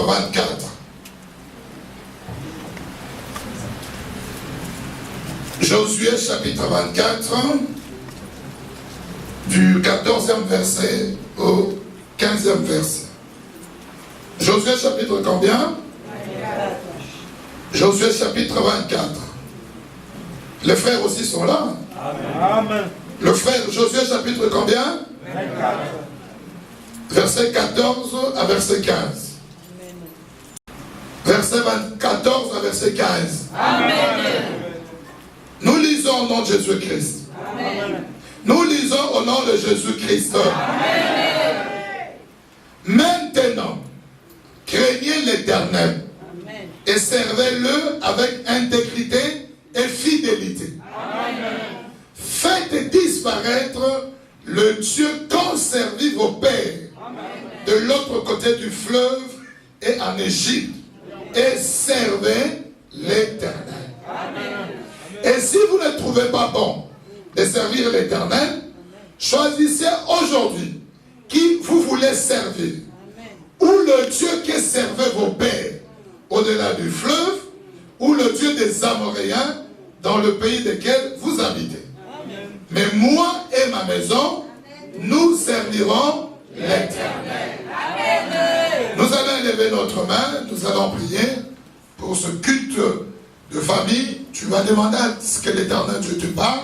24. Josué chapitre 24, du 14e verset au 15e verset. Josué chapitre combien? 24. Josué chapitre 24. Les frères aussi sont là. Amen. Le frère Josué chapitre combien? 24. Verset 14 à verset 15. Verset 14 à verset 15. Amen. Nous lisons au nom de Jésus-Christ. Nous lisons au nom de Jésus-Christ. Maintenant, craignez l'Éternel et servez-le avec intégrité et fidélité. Amen. Faites disparaître le Dieu qu'ont servi vos pères de l'autre côté du fleuve et en Égypte, et servez l'Éternel. Et si vous ne trouvez pas bon de servir l'Éternel, choisissez aujourd'hui qui vous voulez servir. Ou le Dieu qui servait vos pères au-delà du fleuve, ou le Dieu des Amoréens dans le pays desquels vous habitez. Mais moi et ma maison, nous servirons l'Éternel. Nous allons élever notre main, nous allons prier pour ce culte de famille. Tu vas demander à ce que l'Éternel Dieu te parle,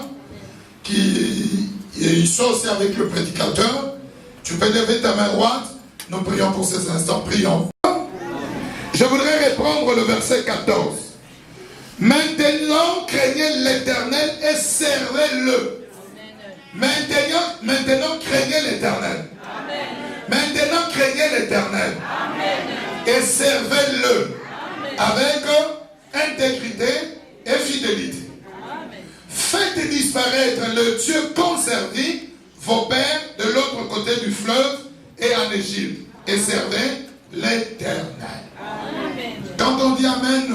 qu'il soit aussi avec le prédicateur. Tu peux lever ta main droite. Nous prions pour ces instants. Prions. Je voudrais reprendre le verset 14. Maintenant, craignez l'Éternel et servez-le. Maintenant, craignez l'Éternel. Maintenant, craignez l'Éternel. Et servez-le avec intégrité et fidélité. Faites disparaître le Dieu qu'ont servi vos pères de l'autre côté du fleuve et en Égypte. Et servez l'Éternel. Quand on dit Amen,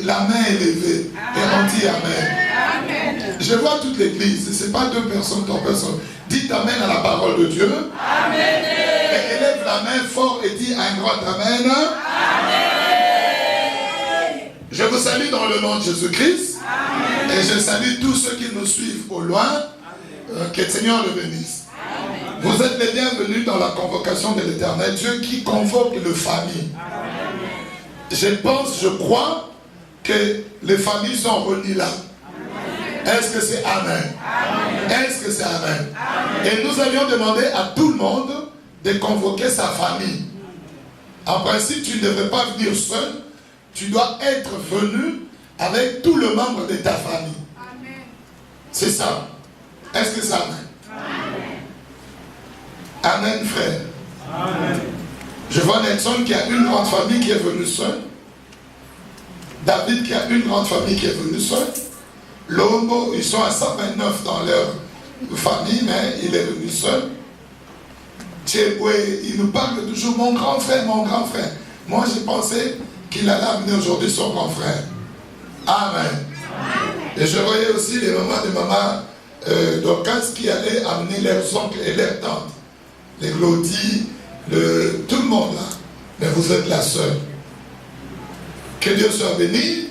la main est levée. Et on dit Amen. Je vois toute l'église. Ce n'est pas 2 personnes, 3 personnes. Dites Amen à la parole de Dieu. Amen. Et élève la main fort et dis un grand Amen. Amen. Je vous salue dans le nom de Jésus-Christ. Et je salue tous ceux qui nous suivent au loin. Que le Seigneur le bénisse. Vous êtes les bienvenus dans la convocation de l'Éternel, Dieu qui convoque les familles. Je pense, je crois que les familles sont réunies là. Est-ce que c'est Amen? Est-ce que c'est Amen? Et nous avions demandé à tout le monde de convoquer sa famille. En principe, tu ne devrais pas venir seul. Tu dois être venu avec tout le membre de ta famille. C'est ça. Est-ce que c'est Amen? Amen, frère. Amen. Je vois Nelson qui a une grande famille qui est venue seule. David qui a une grande famille qui est venue seule. Lombo, ils sont à 129 dans leur famille, mais il est venu seul. Tchéboué, il nous parle toujours mon grand frère, mon grand frère. Moi, j'ai pensé qu'il allait amener aujourd'hui son grand frère. Amen. Et je voyais aussi les mamans de maman Dorcas qui allaient amener leurs oncles et leurs tantes. Les Glody, tout le monde là. Mais vous êtes la seule. Que Dieu soit béni.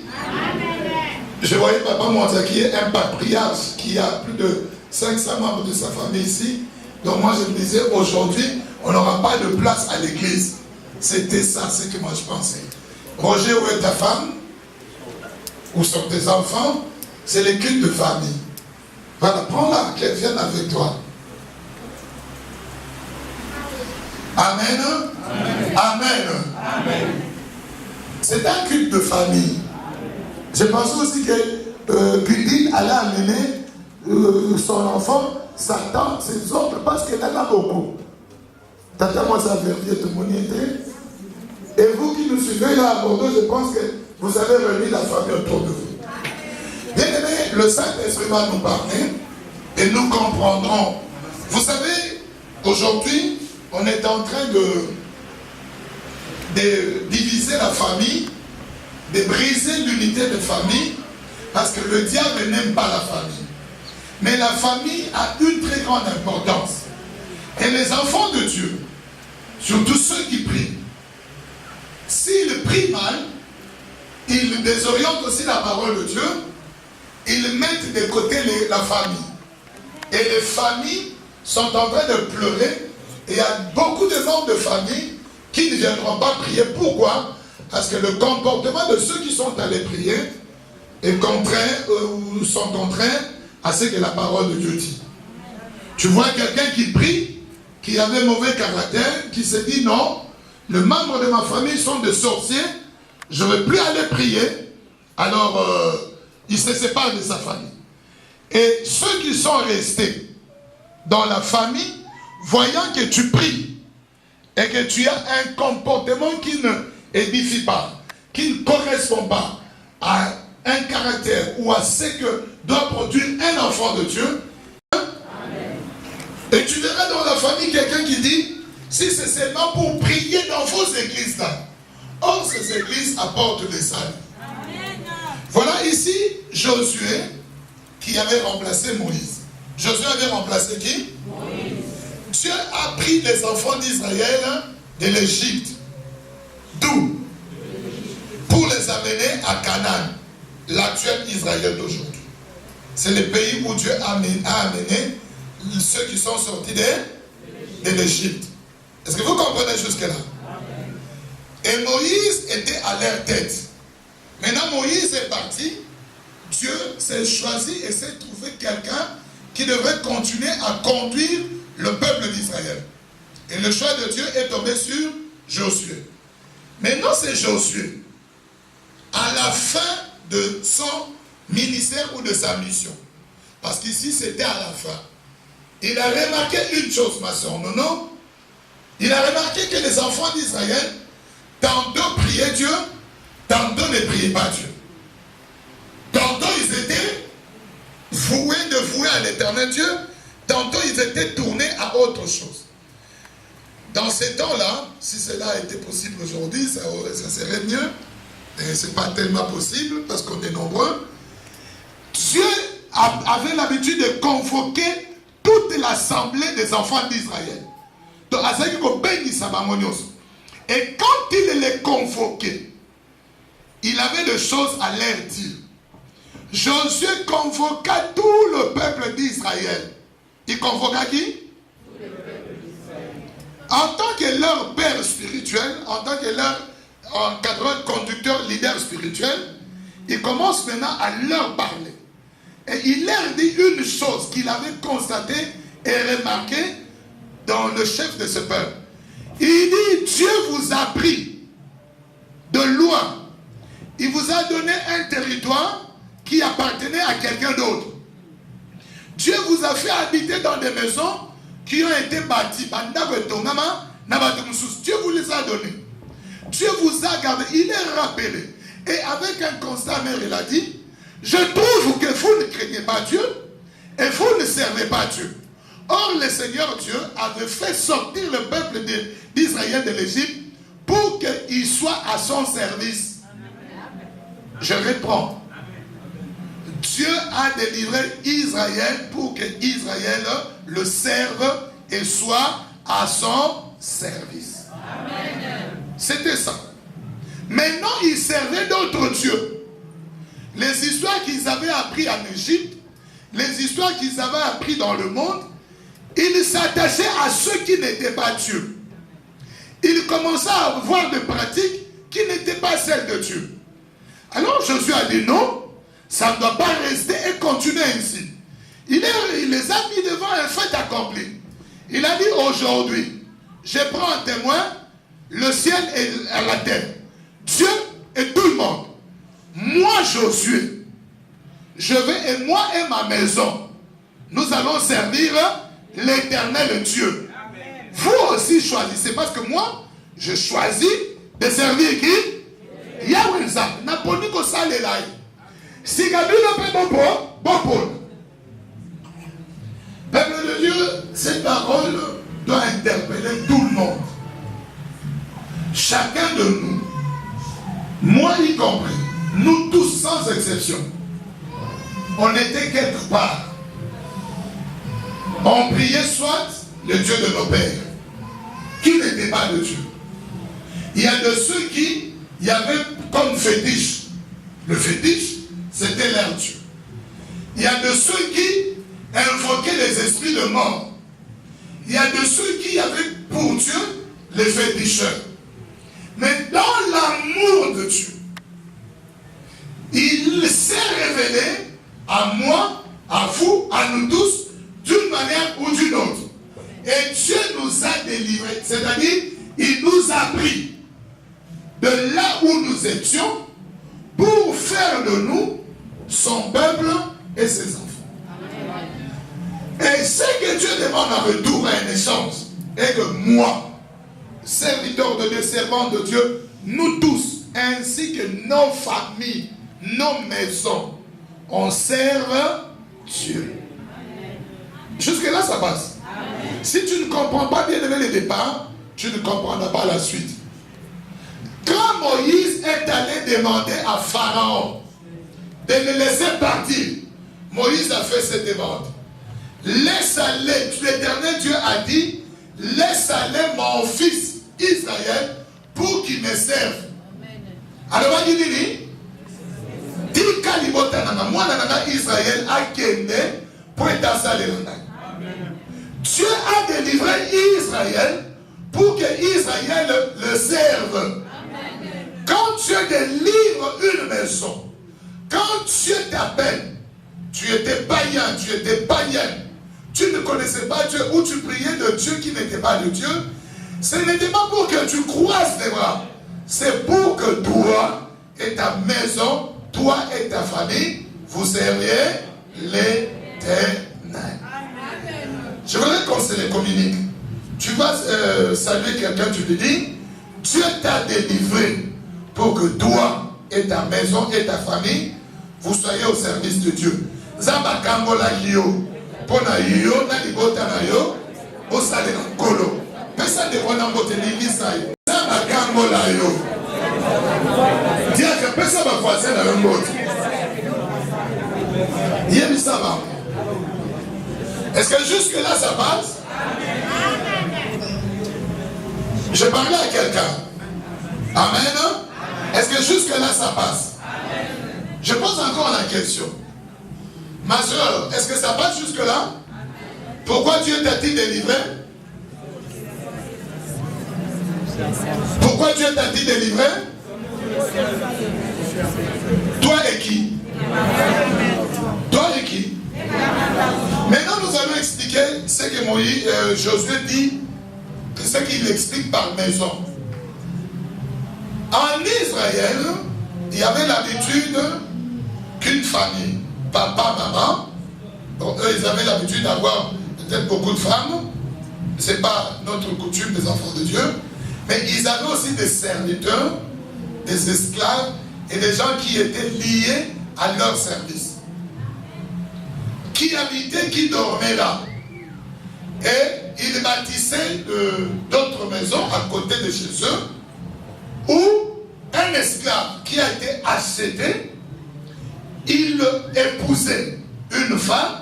Je voyais papa Mouassa qui est un patriarche qui a plus de 500 membres de sa famille ici. Donc moi je me disais aujourd'hui on n'aura pas de place à l'église. C'était ça ce que moi je pensais. Roger, où est ta femme? Où sont tes enfants? C'est les cultes de famille. Voilà, prends-la, qu'elle vienne avec toi. Amen. Amen. Amen. C'est un culte de famille. Je pensais aussi que Gudine allait amener son enfant, sa tante, ses oncles, parce qu'elle en a beaucoup. Tata, moi, ça veut dire tout Et vous qui nous suivez là à Bordeaux, je pense que vous avez réuni la famille autour de vous. Bien aimé, le Saint-Esprit va nous parler et nous comprendrons. Vous savez, aujourd'hui, on est en train de diviser la famille, de briser l'unité de famille, parce que le diable n'aime pas la famille. Mais la famille a une très grande importance. Et les enfants de Dieu, surtout ceux qui prient, s'ils prient mal, ils désorientent aussi la parole de Dieu, ils mettent de côté la famille. Et les familles sont en train de pleurer, et il y a beaucoup de membres de famille qui ne viendront pas prier. Pourquoi? Parce que le comportement de ceux qui sont allés prier est contraire, ou sont contraires à ce que la parole de Dieu dit. Tu vois quelqu'un qui prie, qui avait mauvais caractère, qui se dit non, les membres de ma famille sont des sorciers, je ne vais plus aller prier. Alors, il se sépare de sa famille. Et ceux qui sont restés dans la famille, voyant que tu pries et que tu as un comportement qui ne édifie pas, qui ne correspond pas à un caractère ou à ce que doit produire un enfant de Dieu, amen. Et tu verras dans la famille quelqu'un qui dit, si c'est seulement pour prier dans vos églises là, or ces églises apportent des saluts. Voilà ici Josué qui avait remplacé Moïse. Josué avait remplacé qui? Moïse. Dieu a pris les enfants d'Israël de l'Égypte. D'où? Pour les amener à Canaan, l'actuel Israël d'aujourd'hui. C'est le pays où Dieu a amené ceux qui sont sortis de l'Égypte. Est-ce que vous comprenez jusque-là? Et Moïse était à leur tête. Maintenant Moïse est parti. Dieu s'est choisi et s'est trouvé quelqu'un qui devrait continuer à conduire le peuple d'Israël. Et le choix de Dieu est tombé sur Josué. Maintenant c'est Josué, à la fin de son ministère ou de sa mission, parce qu'ici c'était à la fin, il a remarqué une chose, ma soeur, non? Il a remarqué que les enfants d'Israël, tantôt priaient Dieu, tantôt ne priaient pas Dieu. Tantôt ils étaient voués à l'éternel Dieu, tantôt ils étaient tournés à autre chose. Dans ces temps-là, si cela était possible aujourd'hui, ça serait mieux. Et ce n'est pas tellement possible parce qu'on est nombreux. Dieu avait l'habitude de convoquer toute l'assemblée des enfants d'Israël. Et quand il les convoquait, il avait des choses à leur dire. Josué convoqua tout le peuple d'Israël. Il convoqua qui? En tant que leur père spirituel, en tant que leur encadreur, conducteur, leader spirituel, il commence maintenant à leur parler. Et il leur dit une chose qu'il avait constatée et remarquée dans le chef de ce peuple. Il dit, Dieu vous a pris de loin. Il vous a donné un territoire qui appartenait à quelqu'un d'autre. Dieu vous a fait habiter dans des maisons qui ont été bâties. Dieu vous les a donnés. Dieu vous a gardé. Il est rappelé. Et avec un constat amer, il a dit, je trouve que vous ne craignez pas Dieu et vous ne servez pas Dieu. Or, le Seigneur Dieu avait fait sortir le peuple d'Israël de l'Égypte pour qu'il soit à son service. Je reprends. Dieu a délivré Israël pour que Israël le serve et soit à son service. C'était ça. Maintenant, ils servaient d'autres dieux. Les histoires qu'ils avaient apprises en Égypte, les histoires qu'ils avaient apprises dans le monde, ils s'attachaient à ceux qui n'étaient pas Dieu. Ils commençaient à avoir des pratiques qui n'étaient pas celles de Dieu. Alors Josué a dit non, ça ne doit pas rester et continuer ainsi. Il les a mis devant un fait accompli. Il a dit aujourd'hui, je prends un témoin, le ciel et la terre, Dieu et tout le monde. Moi Josué, je vais et moi et ma maison, nous allons servir l'Éternel Dieu. Amen. Vous aussi choisissez, parce que moi, je choisis de servir qui? Yahweh. Naponi ko salelai. Si Gabriel peut bon. Peuple de Dieu, cette parole doit interpeller tout le monde. Chacun de nous, moi y compris, nous tous sans exception, on était quelque part. On priait soit le Dieu de nos pères, qui n'était pas de Dieu. Il y a de ceux qui y avaient comme fétiche. Le fétiche, c'était leur Dieu. Il y a de ceux qui invoquaient les esprits de mort. Il y a de ceux qui avaient pour Dieu les féticheurs. Mais dans l'amour de Dieu, il s'est révélé à moi, à vous, à nous tous, d'une manière ou d'une autre. Et Dieu nous a délivrés, c'est-à-dire, il nous a pris de là où nous étions pour faire de nous son peuple et ses enfants. Et ce que Dieu demande en retour à une échange est que moi, serviteur de Dieu, servant de Dieu, nous tous, ainsi que nos familles, nos maisons, on serve Dieu. Jusque-là, ça passe. Amen. Si tu ne comprends pas bien le départ, tu ne comprendras pas la suite. Quand Moïse est allé demander à Pharaon de le laisser partir, Moïse a fait cette demande. Laisse aller, l'Éternel Dieu a dit, laisse aller mon fils Israël pour qu'il me serve. Alors, il dit, Israël a kende pour être Dieu a délivré Israël pour que Israël le serve. Amen. Quand Dieu délivre une maison, quand Dieu t'appelle, tu étais païen, tu étais païenne, tu ne connaissais pas Dieu ou tu priais de Dieu qui n'était pas de Dieu, ce n'était pas pour que tu croises les bras, c'est pour que toi et ta maison, toi et ta famille, vous serviez l'Éternel. Je voudrais qu'on se les communique. Tu vas saluer quelqu'un, tu lui dis, Dieu t'a délivré pour que toi et ta maison et ta famille, vous soyez au service de Dieu. Zamba kambola yo, pona yo, na libota na yo, o sale na kolo. Pesa de bona mbote lingisa yo. Zamba kambola yo. Dia que pesa ba voisin na mbote. Yemi ça va. Est-ce que jusque-là ça passe? Je parlais à quelqu'un. Amen. Est-ce que jusque-là ça passe? Je pose encore la question. Ma soeur, est-ce que ça passe jusque-là? Pourquoi Dieu t'a-t-il délivré? Pourquoi Dieu t'a-t-il délivré? Toi et qui? Toi et qui? Maintenant, nous allons expliquer ce que Josué dit, ce qu'il explique par maison. En Israël, il y avait l'habitude qu'une famille, papa, maman, donc eux, ils avaient l'habitude d'avoir peut-être beaucoup de femmes. Ce n'est pas notre coutume des enfants de Dieu, mais ils avaient aussi des serviteurs, des esclaves et des gens qui étaient liés à leur service. Qui habitaient, qui dormaient là. Et ils bâtissaient d'autres maisons à côté de chez eux, où un esclave qui a été acheté, il épousait une femme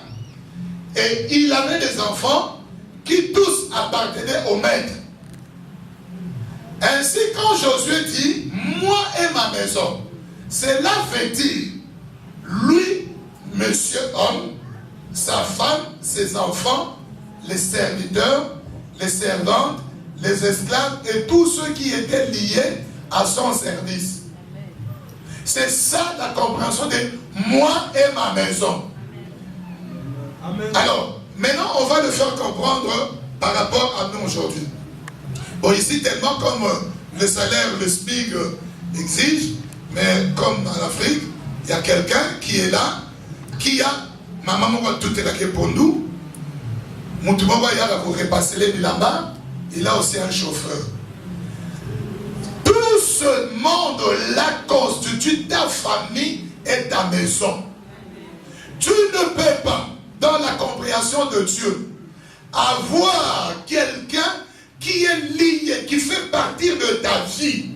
et il avait des enfants qui tous appartenaient au maître. Ainsi, quand Josué dit, moi et ma maison, cela veut dire, lui, monsieur homme, sa femme, ses enfants, les serviteurs, les servantes, les esclaves et tous ceux qui étaient liés à son service. C'est ça la compréhension de moi et ma maison. Amen. Alors, maintenant on va le faire comprendre par rapport à nous aujourd'hui. Bon, ici tellement comme le salaire, le SMIC exige, mais comme en Afrique, il y a quelqu'un qui est là, qui a ma maman va tout est pour nous. Mon tout va y aller pour repasser les bilamba. Il a aussi un chauffeur. Tout ce monde-là constitue ta famille et ta maison. Tu ne peux pas, dans la compréhension de Dieu, avoir quelqu'un qui est lié, qui fait partie de ta vie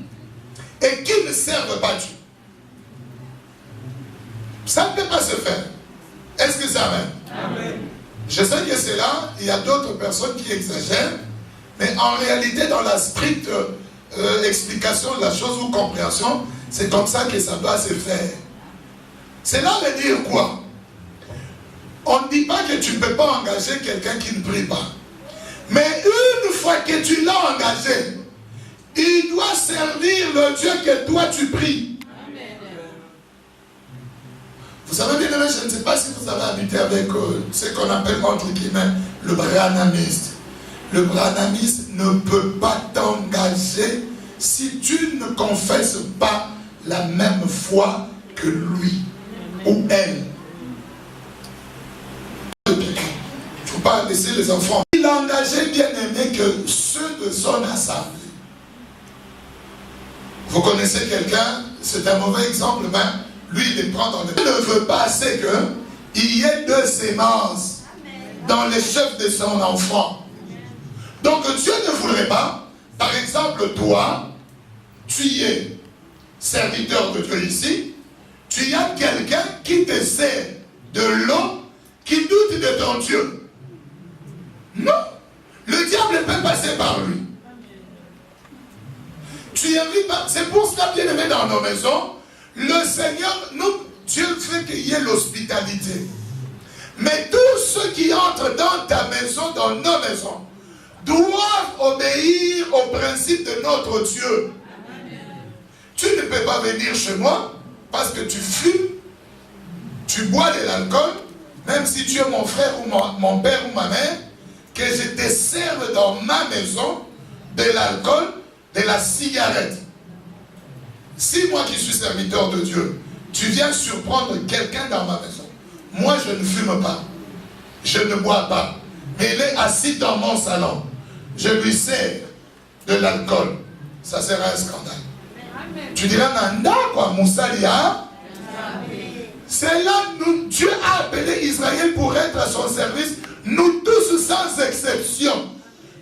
et qui ne serve pas Dieu. Ça ne peut pas se faire. Est-ce que ça va? Amen. Je sais que c'est là, il y a d'autres personnes qui exagèrent, mais en réalité, dans la stricte explication de la chose ou compréhension, c'est comme ça que ça doit se faire. Cela veut dire quoi? On ne dit pas que tu ne peux pas engager quelqu'un qui ne prie pas. Mais une fois que tu l'as engagé, il doit servir le Dieu que toi tu pries. Amen. Vous savez bien, je ne sais pas si vous avez habité avec ce qu'on appelle entre guillemets le branhamiste. Le branhamiste ne peut pas t'engager si tu ne confesses pas la même foi que lui ou elle. Il ne faut pas laisser les enfants. Il a engagé bien aimé que ceux de son assemblée. Vous connaissez quelqu'un, c'est un mauvais exemple, mais lui il les prend dans le... Il ne veut pas c'est qu'il y ait deux sémences dans les chefs de son enfant. Donc Dieu ne voudrait pas, par exemple toi, tu es serviteur de Dieu ici, tu as quelqu'un qui te sert de l'eau, qui doute de ton Dieu. Non, le diable peut passer par lui. Tu invites, c'est pour cela, bien aimé, dans nos maisons, le Seigneur, Dieu fait qu'il y ait l'hospitalité. Mais tous ceux qui entrent dans ta maison, dans nos maisons, doivent obéir au principe de notre Dieu. Tu ne peux pas venir chez moi parce que tu fumes, tu bois de l'alcool, même si tu es mon frère ou mon père ou ma mère, que je te serve dans ma maison de l'alcool, de la cigarette. Si moi qui suis serviteur de Dieu, tu viens surprendre quelqu'un dans ma maison, moi je ne fume pas, je ne bois pas, mais il est assis dans mon salon, je lui sers de l'alcool, ça sera un scandale. Tu diras, Nanda, quoi, Moussalia. C'est là, Dieu a appelé Israël pour être à son service. Nous tous, sans exception,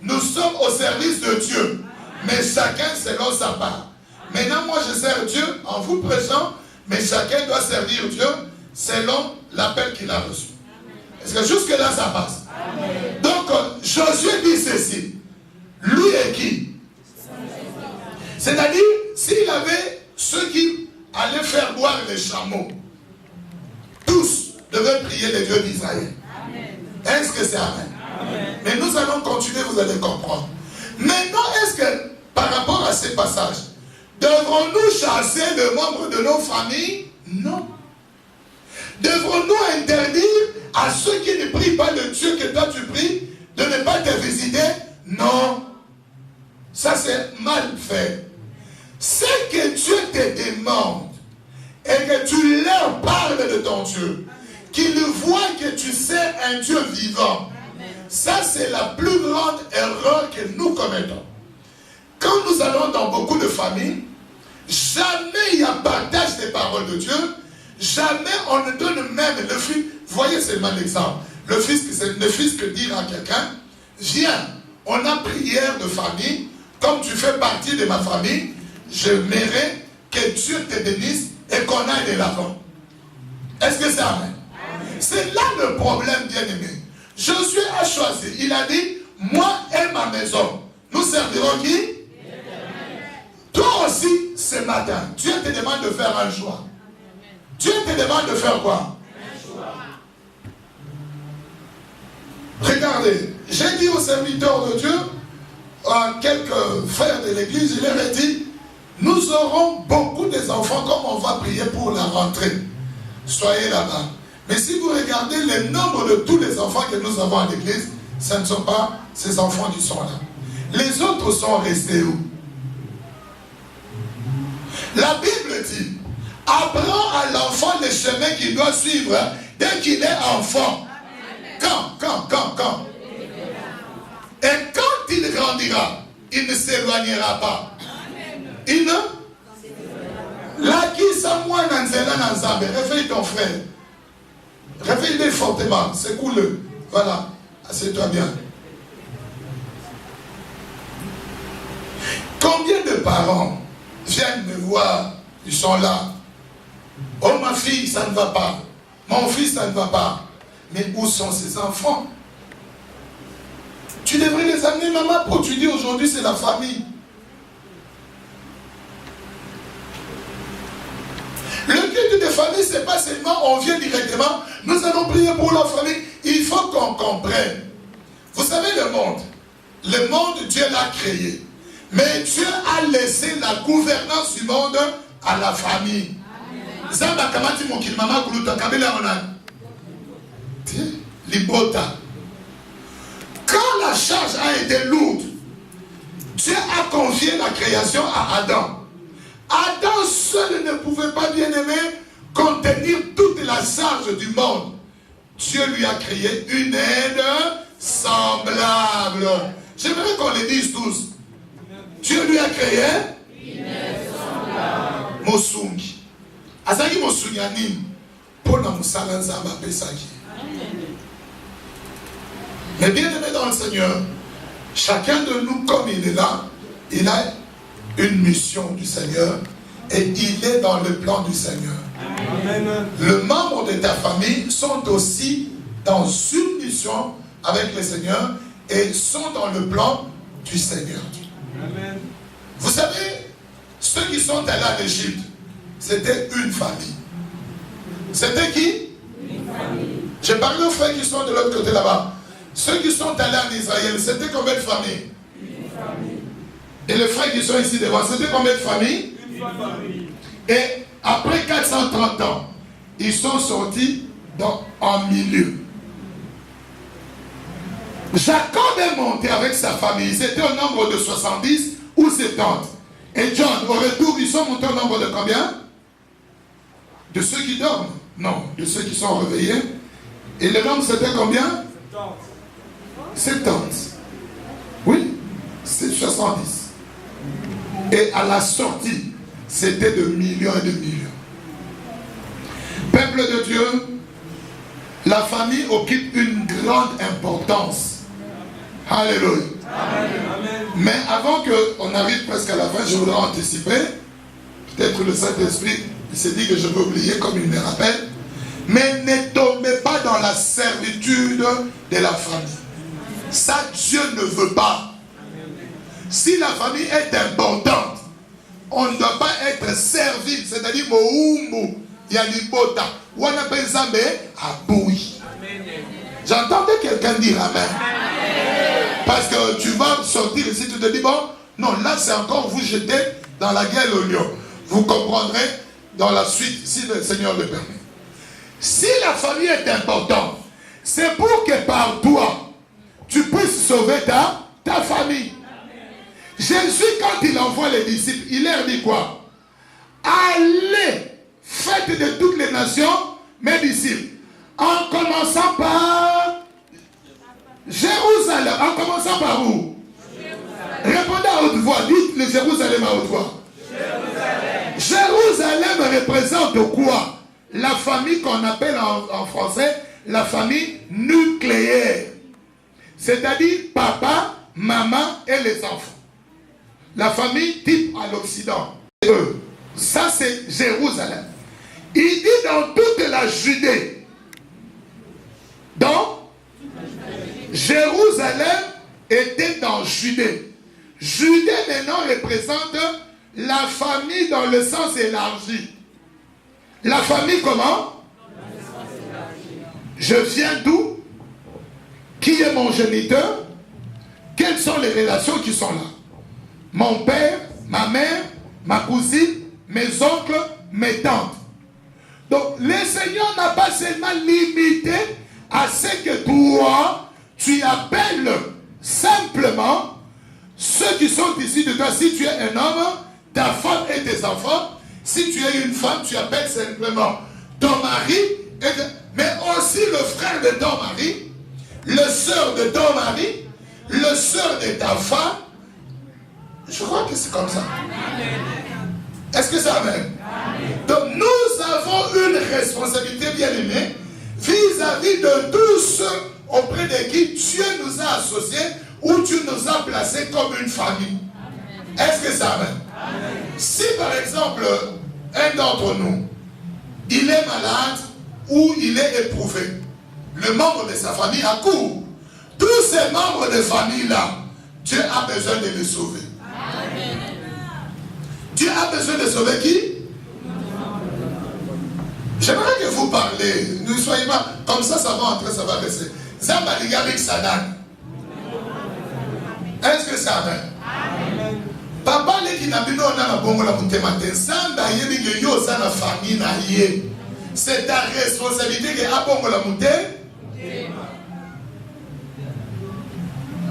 nous sommes au service de Dieu. Mais chacun selon sa part. Maintenant, moi, je sers Dieu en vous prêchant, mais chacun doit servir Dieu selon l'appel qu'il a reçu. Est-ce que jusque-là, ça passe? Amen. Donc, Josué dit ceci. Lui et qui? C'est-à-dire, s'il avait ceux qui allaient faire boire les chameaux, tous devaient prier les dieux d'Israël. Est-ce que c'est amen? Amen? Mais nous allons continuer, vous allez comprendre. Maintenant, est-ce que, par rapport à ces passages, devrons-nous chasser les membres de nos familles? Non. Devrons-nous interdire à ceux qui ne prient pas le Dieu que toi tu pries de ne pas te visiter? Non. Ça, c'est mal fait. Ce que Dieu te demande et que tu leur parles de ton Dieu, qu'ils voient que tu sais un Dieu vivant. Ça, c'est la plus grande erreur que nous commettons. Quand nous allons dans beaucoup de familles, jamais il y a partage des paroles de Dieu, jamais on ne donne même le fils. Voyez seulement l'exemple. Le fils que dire à quelqu'un, viens, on a prière de famille, comme tu fais partie de ma famille, je mérite que Dieu te bénisse et qu'on aille de l'avant. Est-ce que c'est amen? C'est là le problème, bien-aimé. Josué a choisi, il a dit, moi et ma maison, nous servirons qui? Toi aussi, ce matin, Dieu te demande de faire un choix. Dieu te demande de faire quoi? Un choix. Regardez, j'ai dit aux serviteurs de Dieu, à quelques frères de l'église, je leur ai dit, nous aurons beaucoup des enfants comme on va prier pour la rentrée. Soyez là-bas. Mais si vous regardez le nombre de tous les enfants que nous avons à l'église, ce ne sont pas ces enfants qui sont là. Les autres sont restés où? La Bible dit, apprends à l'enfant le chemin qu'il doit suivre dès qu'il est enfant. Quand? Et quand il grandira, il ne s'éloignera pas. Il ne? Réveille ton frère. Réveille-le fortement. Secoue-le. Voilà. Assieds-toi bien. Combien de parents viennent me voir, ils sont là. Oh ma fille, ça ne va pas. Mon fils, ça ne va pas. Mais où sont ces enfants? Tu devrais les amener, maman, pour tu dis aujourd'hui c'est la famille. famille, ce n'est pas seulement on vient directement, nous allons prier pour la famille. Il faut qu'on comprenne. Vous savez le monde, Dieu l'a créé. Mais Dieu a laissé la gouvernance du monde à la famille. Quand la charge a été lourde, Dieu a confié la création à Adam. Adam seul ne pouvait pas, bien aimé, contenir toute la charge du monde. Dieu lui a créé une aide semblable. J'aimerais qu'on le dise tous. Dieu lui a créé une aide semblable. Mosungi. Azaki mosungi anim. Pona musala nzamba pesaki. Mais bien aimé dans le Seigneur, chacun de nous, comme il est là, il a une mission du Seigneur et il est dans le plan du Seigneur. Amen. Les membres de ta famille sont aussi dans une mission avec le Seigneur et sont dans le plan du Seigneur. Amen. Vous savez, ceux qui sont allés en Égypte, c'était une famille. C'était qui? Une famille. J'ai parlé aux frères qui sont de l'autre côté là-bas. Ceux qui sont allés en Israël, c'était combien de familles? Une famille. Et les frères qui sont ici devant, c'était combien de familles? Une famille. Et après 430 ans, ils sont sortis en milieu. Jacob est monté avec sa famille. C'était au nombre de 70 ou 70. Et John, au retour, ils sont montés au nombre de combien? De ceux qui dorment? Non, de ceux qui sont réveillés. Et le nombre, c'était combien? 70. Oui, c'est 70. Et à la sortie, c'était de millions et de millions. Peuple de Dieu, la famille occupe une grande importance. Alléluia. Amen. Mais avant qu'on arrive presque à la fin, je voudrais anticiper. Peut-être le Saint-Esprit s'est dit que je vais oublier comme il me rappelle. Mais ne tombez pas dans la servitude de la famille. Ça, Dieu ne veut pas. Si la famille est importante, on ne doit pas être servi. C'est-à-dire, j'entendais quelqu'un dire Amen. Parce que tu vas sortir ici, tu te dis, bon, non, là c'est encore vous jeter dans la gueule au lion. Vous comprendrez dans la suite, si le Seigneur le permet. Si la famille est importante, c'est pour que par toi, tu puisses sauver ta famille. Jésus, quand il envoie les disciples, il leur dit quoi? Allez, faites de toutes les nations mes disciples. En commençant par Jérusalem. En commençant par où? Répondez à haute voix. Dites le Jérusalem à haute voix. Jérusalem représente quoi? La famille qu'on appelle en français la famille nucléaire. C'est-à-dire papa, maman et les enfants. La famille type à l'Occident. Ça c'est Jérusalem. Il dit dans toute la Judée. Donc, Jérusalem était dans Judée. Judée maintenant représente la famille dans le sens élargi. La famille comment? Je viens d'où? Qui est mon géniteur? Quelles sont les relations qui sont là? Mon père, ma mère, ma cousine, mes oncles, mes tantes. Donc, le Seigneur n'a pas seulement limité à ce que toi, tu appelles simplement ceux qui sont ici de toi. Si tu es un homme, ta femme et tes enfants. Si tu es une femme, tu appelles simplement ton mari, mais aussi le frère de ton mari, le soeur de ton mari, le soeur de ta femme. Je crois que c'est comme ça. Est-ce que ça amen? Donc nous avons une responsabilité bien aimée vis-à-vis de tous auprès de qui Dieu nous a associés ou Dieu nous a placés comme une famille. Est-ce que ça amen? Si par exemple un d'entre nous il est malade ou il est éprouvé, le membre de sa famille accourt. Tous ces membres de famille là, Dieu a besoin de les sauver. Dieu a besoin de sauver qui? J'aimerais que vous parlez. Ne soyez pas comme ça va entrer, ça va rester. Zambaligarik Sanan. Est-ce que ça va? Papa, les qui n'habitent pas dans la bonne la montématin, Zamba yébi que yo ça la famille na yé. C'est ta responsabilité que a bon la montagne.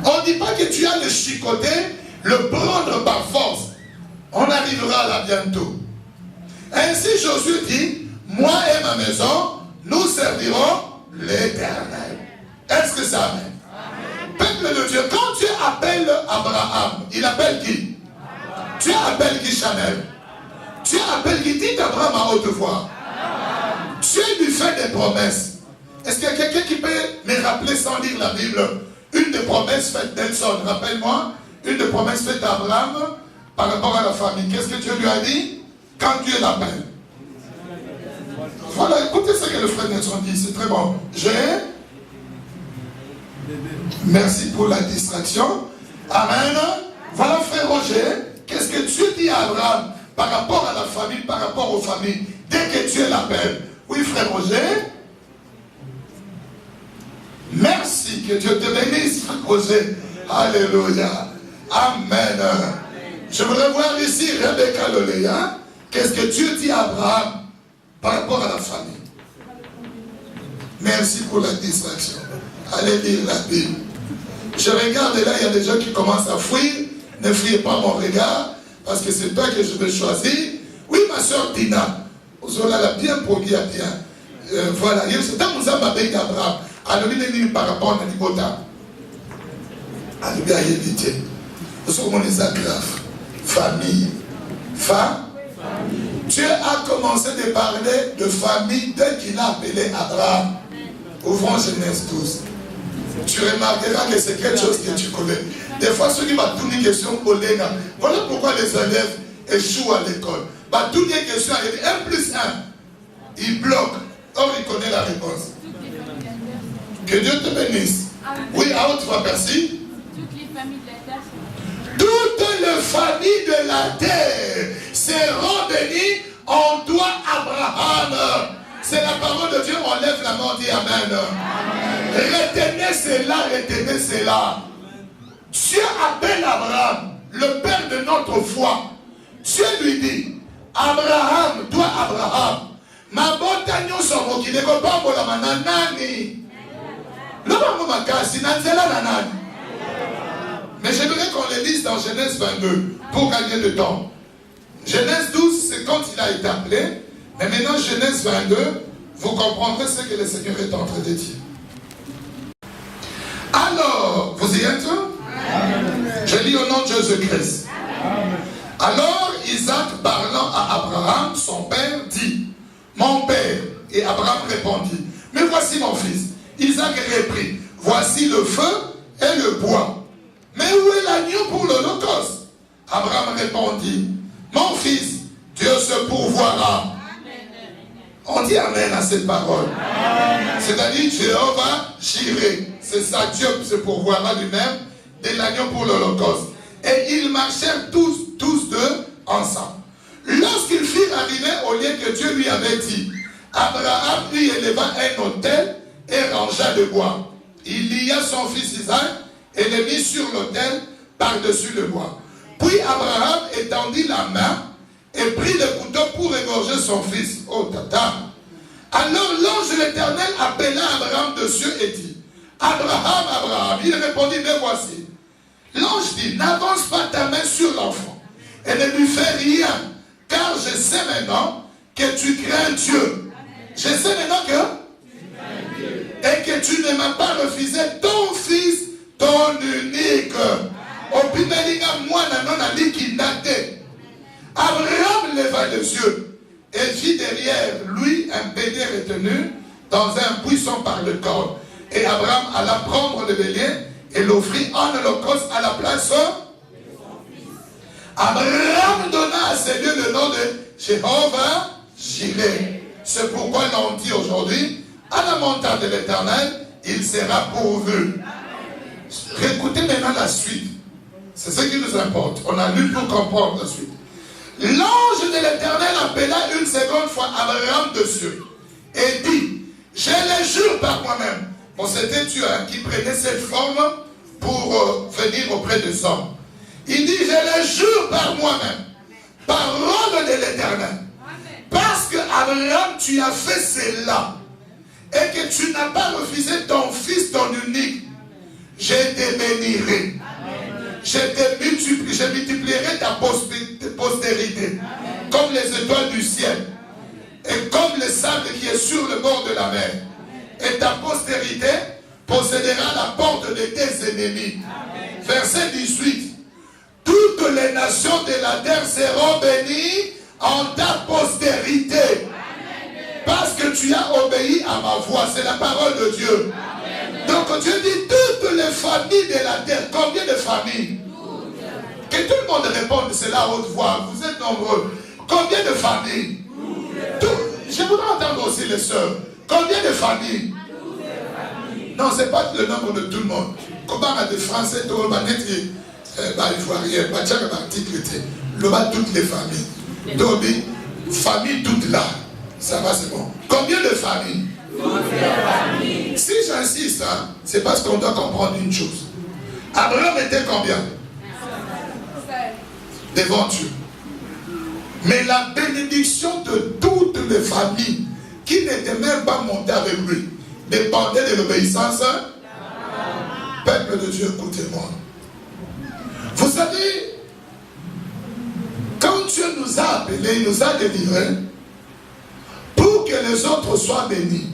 On ne dit pas que tu as le chicoter, le prendre par force. On arrivera là bientôt. Ainsi Josué dit, moi et ma maison, nous servirons l'Éternel. Est-ce que ça amène? Peuple de Dieu, quand Dieu appelle Abraham, il appelle qui? Tu appelles qui, Chanel? Tu appelles qui? Dit Abraham à haute voix. Dieu lui fait des promesses. Est-ce qu'il y a quelqu'un qui peut me rappeler sans lire la Bible une des promesses faites d'Elson? Rappelle-moi, une des promesses faites à Abraham par rapport à la famille. Qu'est-ce que Dieu lui a dit quand Dieu l'appelle? Voilà, écoutez ce que le frère Nelson dit, c'est très bon. Merci pour la distraction. Amen. Voilà, frère Roger, qu'est-ce que Dieu dit à Abraham par rapport à la famille, par rapport aux familles, dès que Dieu l'appelle? Oui, frère Roger. Merci, que Dieu te bénisse, frère Roger. Alléluia. Amen. Je voudrais voir ici Rebecca Loléa. Qu'est-ce que Dieu dit à Abraham par rapport à la famille? Merci pour la distraction. Allez lire la Bible. Je regarde et là, il y a des gens qui commencent à fuir. Ne fuyez pas mon regard, parce que c'est toi que je vais choisir. Oui, ma soeur Dina. Vous l'a bien promis à bien. Voilà. C'est dans mon âme avec Abraham. Alors, il est par rapport à l'Ibota. Alors, bien, il évité. Vous savez, les agrafes. Famille. Dieu a commencé de parler de famille dès qu'il a appelé Abraham. Ouvrons Genèse 12. Tu remarqueras que c'est quelque chose que tu connais. Des fois, ceux qui m'ont posé une question, voilà pourquoi les élèves échouent à l'école. Bah, toutes les questions, il y a 1 plus 1. Il bloque. Or, il connaît la réponse. Que Dieu te bénisse. Oui, à haute voix, merci. Toutes les familles de la terre seront bénies en toi, Abraham. C'est la parole de Dieu, on lève la main, on dit Amen. Retenez cela. Dieu appelle Abraham, le père de notre foi. Dieu lui dit, Abraham, toi Abraham, ma bonne son mot qui n'est pas pour la mananani. Mais j'aimerais qu'on le lise dans Genèse 22 pour gagner de temps. Genèse 12, c'est quand il a été appelé. Mais maintenant, Genèse 22, vous comprendrez ce que le Seigneur est en train de dire. Alors, vous y êtes? Je lis au nom de Jésus-Christ. Alors, Isaac parlant à Abraham, son père, dit, mon père. Et Abraham répondit, mais voici mon fils. Isaac reprit, voici le feu et le bois. Mais où est l'agneau pour l'holocauste? Abraham répondit, mon fils, Dieu se pourvoira. On dit Amen à cette parole. C'est-à-dire Jéhovah Jireh. C'est ça, Dieu se pourvoira lui-même de l'agneau pour l'holocauste. Et ils marchèrent tous deux ensemble. Lorsqu'ils firent arriver au lieu que Dieu lui avait dit, Abraham lui éleva un autel et rangea de bois. Il lia son fils Isaac et le mit sur l'autel par-dessus le bois. Puis Abraham étendit la main et prit le couteau pour égorger son fils. Oh tata. Alors l'ange de l'Éternel appela Abraham dessus et dit, Abraham, Abraham. Il répondit, mais voici. L'ange dit, n'avance pas ta main sur l'enfant et ne lui fais rien, car je sais maintenant que tu crains Dieu. Je sais maintenant et que tu ne m'as pas refusé ton fils, ton unique. Abraham leva les yeux et vit derrière lui un bélier retenu dans un buisson par le corps. Et Abraham alla prendre le bélier et l'offrit en holocauste à la place. Abraham donna à ces lieux le nom de Jéhovah Jireh. C'est pourquoi l'on dit aujourd'hui, à la montagne de l'Éternel, il sera pourvu. Écoutez maintenant la suite. C'est ce qui nous importe. On a lu pour comprendre la suite. L'ange de l'Éternel appela une seconde fois Abraham dessus. et dit, je le jure par moi-même. Bon, c'était Dieu qui prenait cette forme pour venir auprès des hommes. Il dit, je le jure par moi-même, parole de l'Éternel. Parce que Abraham, tu as fait cela, et que tu n'as pas refusé ton fils, ton unique, je te bénirai. Je multiplierai ta postérité, comme les étoiles du ciel, et comme le sable qui est sur le bord de la mer. Et ta postérité possédera la porte de tes ennemis. Verset 18. Toutes les nations de la terre seront bénies en ta postérité. Parce que tu as obéi à ma voix. C'est la parole de Dieu. Donc Dieu dit toutes les familles de la terre. Combien de familles? Que tout le monde réponde cela à haute voix. Vous êtes nombreux. Combien de familles? Je voudrais entendre aussi les sœurs. Combien de familles? Non, ce n'est pas le nombre de tout le monde. Comment on a des Français, il faut rien. Toutes les familles. Donc, famille toutes là. Ça va, c'est bon. Combien de familles? Si j'insiste, hein, c'est parce qu'on doit comprendre une chose. Abraham était combien? Devant Dieu. Mais la bénédiction de toutes les familles qui n'étaient même pas montées avec lui dépendait de l'obéissance. Peuple de Dieu, écoutez-moi. Vous savez, quand Dieu nous a appelés, il nous a délivrés pour que les autres soient bénis.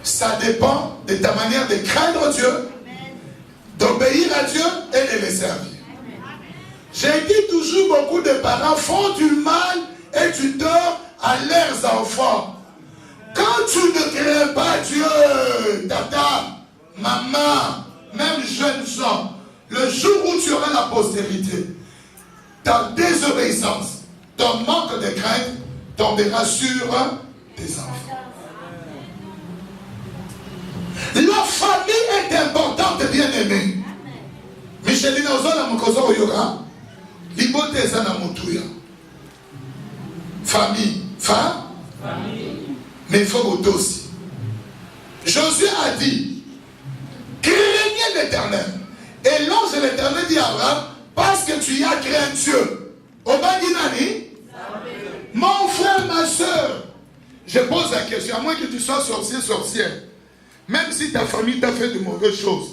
Ça dépend de ta manière de craindre Dieu, d'obéir à Dieu et de le servir. J'ai dit toujours, beaucoup de parents font du mal et du tort à leurs enfants. Quand tu ne crains pas Dieu, tata, maman, même jeunes gens, le jour où tu auras la postérité, ta désobéissance, ton manque de crainte tombera sur tes enfants. La famille est importante, bien aimé. Micheline Ozola Mukozo Yoga, Libote Zana Mutuya. Famille, mais il faut aussi. Josué a dit, craignez l'Éternel. Et l'ange de l'Éternel dit à Abraham, parce que tu y as craint Dieu. Obadinani, mon frère, ma soeur, je pose la question, à moins que tu sois sorcier, sorcière, même si ta famille t'a fait de mauvaises choses,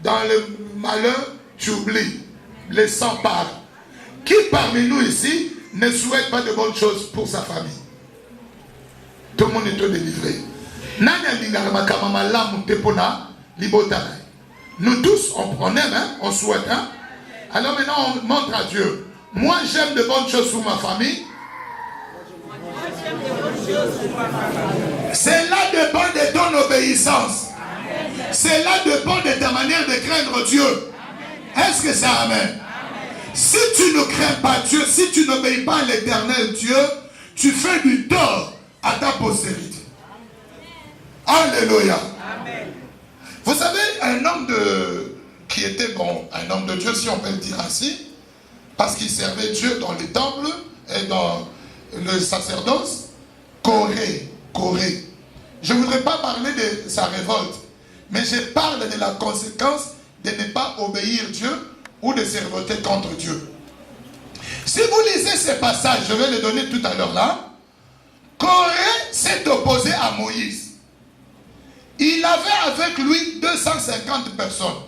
dans le malheur, tu oublies, les sang parlent. Qui parmi nous ici ne souhaite pas de bonnes choses pour sa famille? Tout le monde est délivré. Nous tous, on aime, hein? On souhaite. Hein? Alors maintenant, on montre à Dieu. Moi, j'aime de bonnes choses pour ma famille. Cela dépend de ton obéissance. Cela dépend de ta manière de craindre Dieu. Est-ce que ça amène? Si tu ne crains pas Dieu, si tu n'obéis pas à l'Éternel Dieu, tu fais du tort à ta postérité. Alléluia. Amen. Vous savez, un homme qui était un homme de Dieu, si on peut le dire ainsi, parce qu'il servait Dieu dans les temples et dans le sacerdoce, Corée. Je ne voudrais pas parler de sa révolte, mais je parle de la conséquence de ne pas obéir Dieu ou de se révolter contre Dieu. Si vous lisez ces passages, je vais les donner tout à l'heure là, Corée s'est opposé à Moïse. Il avait avec lui 250 personnes.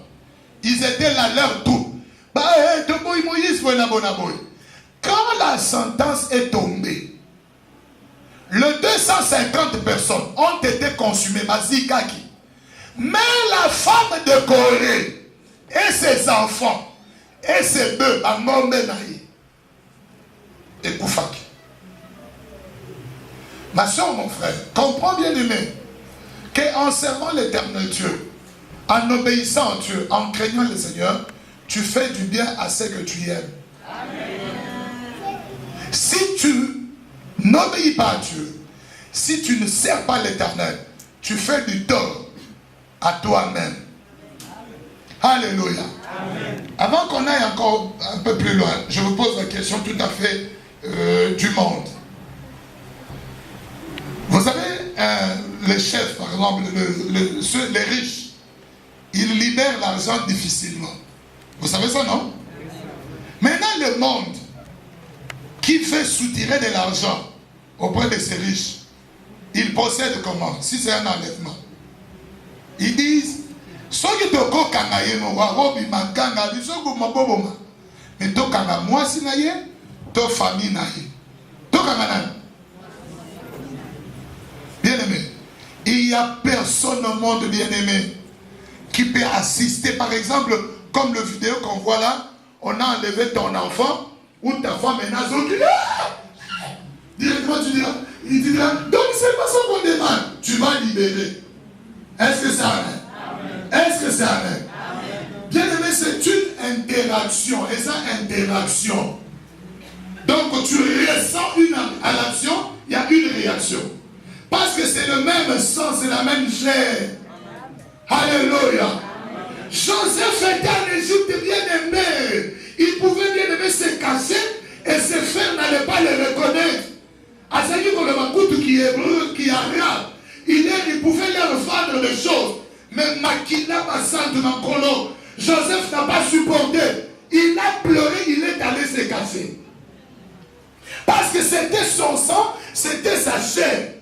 Ils étaient là leur tour. Quand la sentence est tombée, les 250 personnes ont été consumées. Mais la femme de Corée et ses enfants et ses bœufs à Mombenaï et Koufak. Ma soeur, mon frère, comprends bien aimé qu'en servant l'Éternel Dieu, en obéissant à Dieu, en craignant le Seigneur, tu fais du bien à ceux que tu aimes. Amen. Si tu n'obéis pas à Dieu, si tu ne sers pas l'Éternel, tu fais du tort à toi-même. Alléluia. Amen. Avant qu'on aille encore un peu plus loin, je vous pose la question tout à fait du monde. Vous avez les chefs, par exemple, les riches, ils libèrent l'argent difficilement. Vous savez ça, non? Maintenant, le monde qui fait soutirer de l'argent auprès de ces riches, ils possèdent comment? Si c'est un enlèvement. Ils disent, soki toko kanga ye no warobi makanga bisogo maboboma. Mais to kanga moi si na ye, to famille na ye. To kanga na. Bien-aimé, il n'y a personne au monde, bien-aimé, qui peut assister. Par exemple, comme le vidéo qu'on voit là, on a enlevé ton enfant ou ta femme est nazokile. Directement tu diras, il dira, donc c'est pas ça qu'on demande. Tu vas libérer. Est-ce que ça arrive? Est-ce que ça arrive? Bien-aimé, c'est une interaction. Et ça, interaction. Donc tu ressens une action, il y a une réaction. Parce que c'est le même sang, c'est la même chair. Alléluia. Joseph était en Égypte bien-aimé. Il pouvait bien-aimé se cacher et ses frères n'allaient pas le reconnaître. À ce qui est hébreu, qui est arabe, il pouvait leur vendre des choses. Mais Makina Bassant Nankolo, Joseph n'a pas supporté. Il a pleuré, il est allé se cacher. Parce que c'était son sang, c'était sa chair.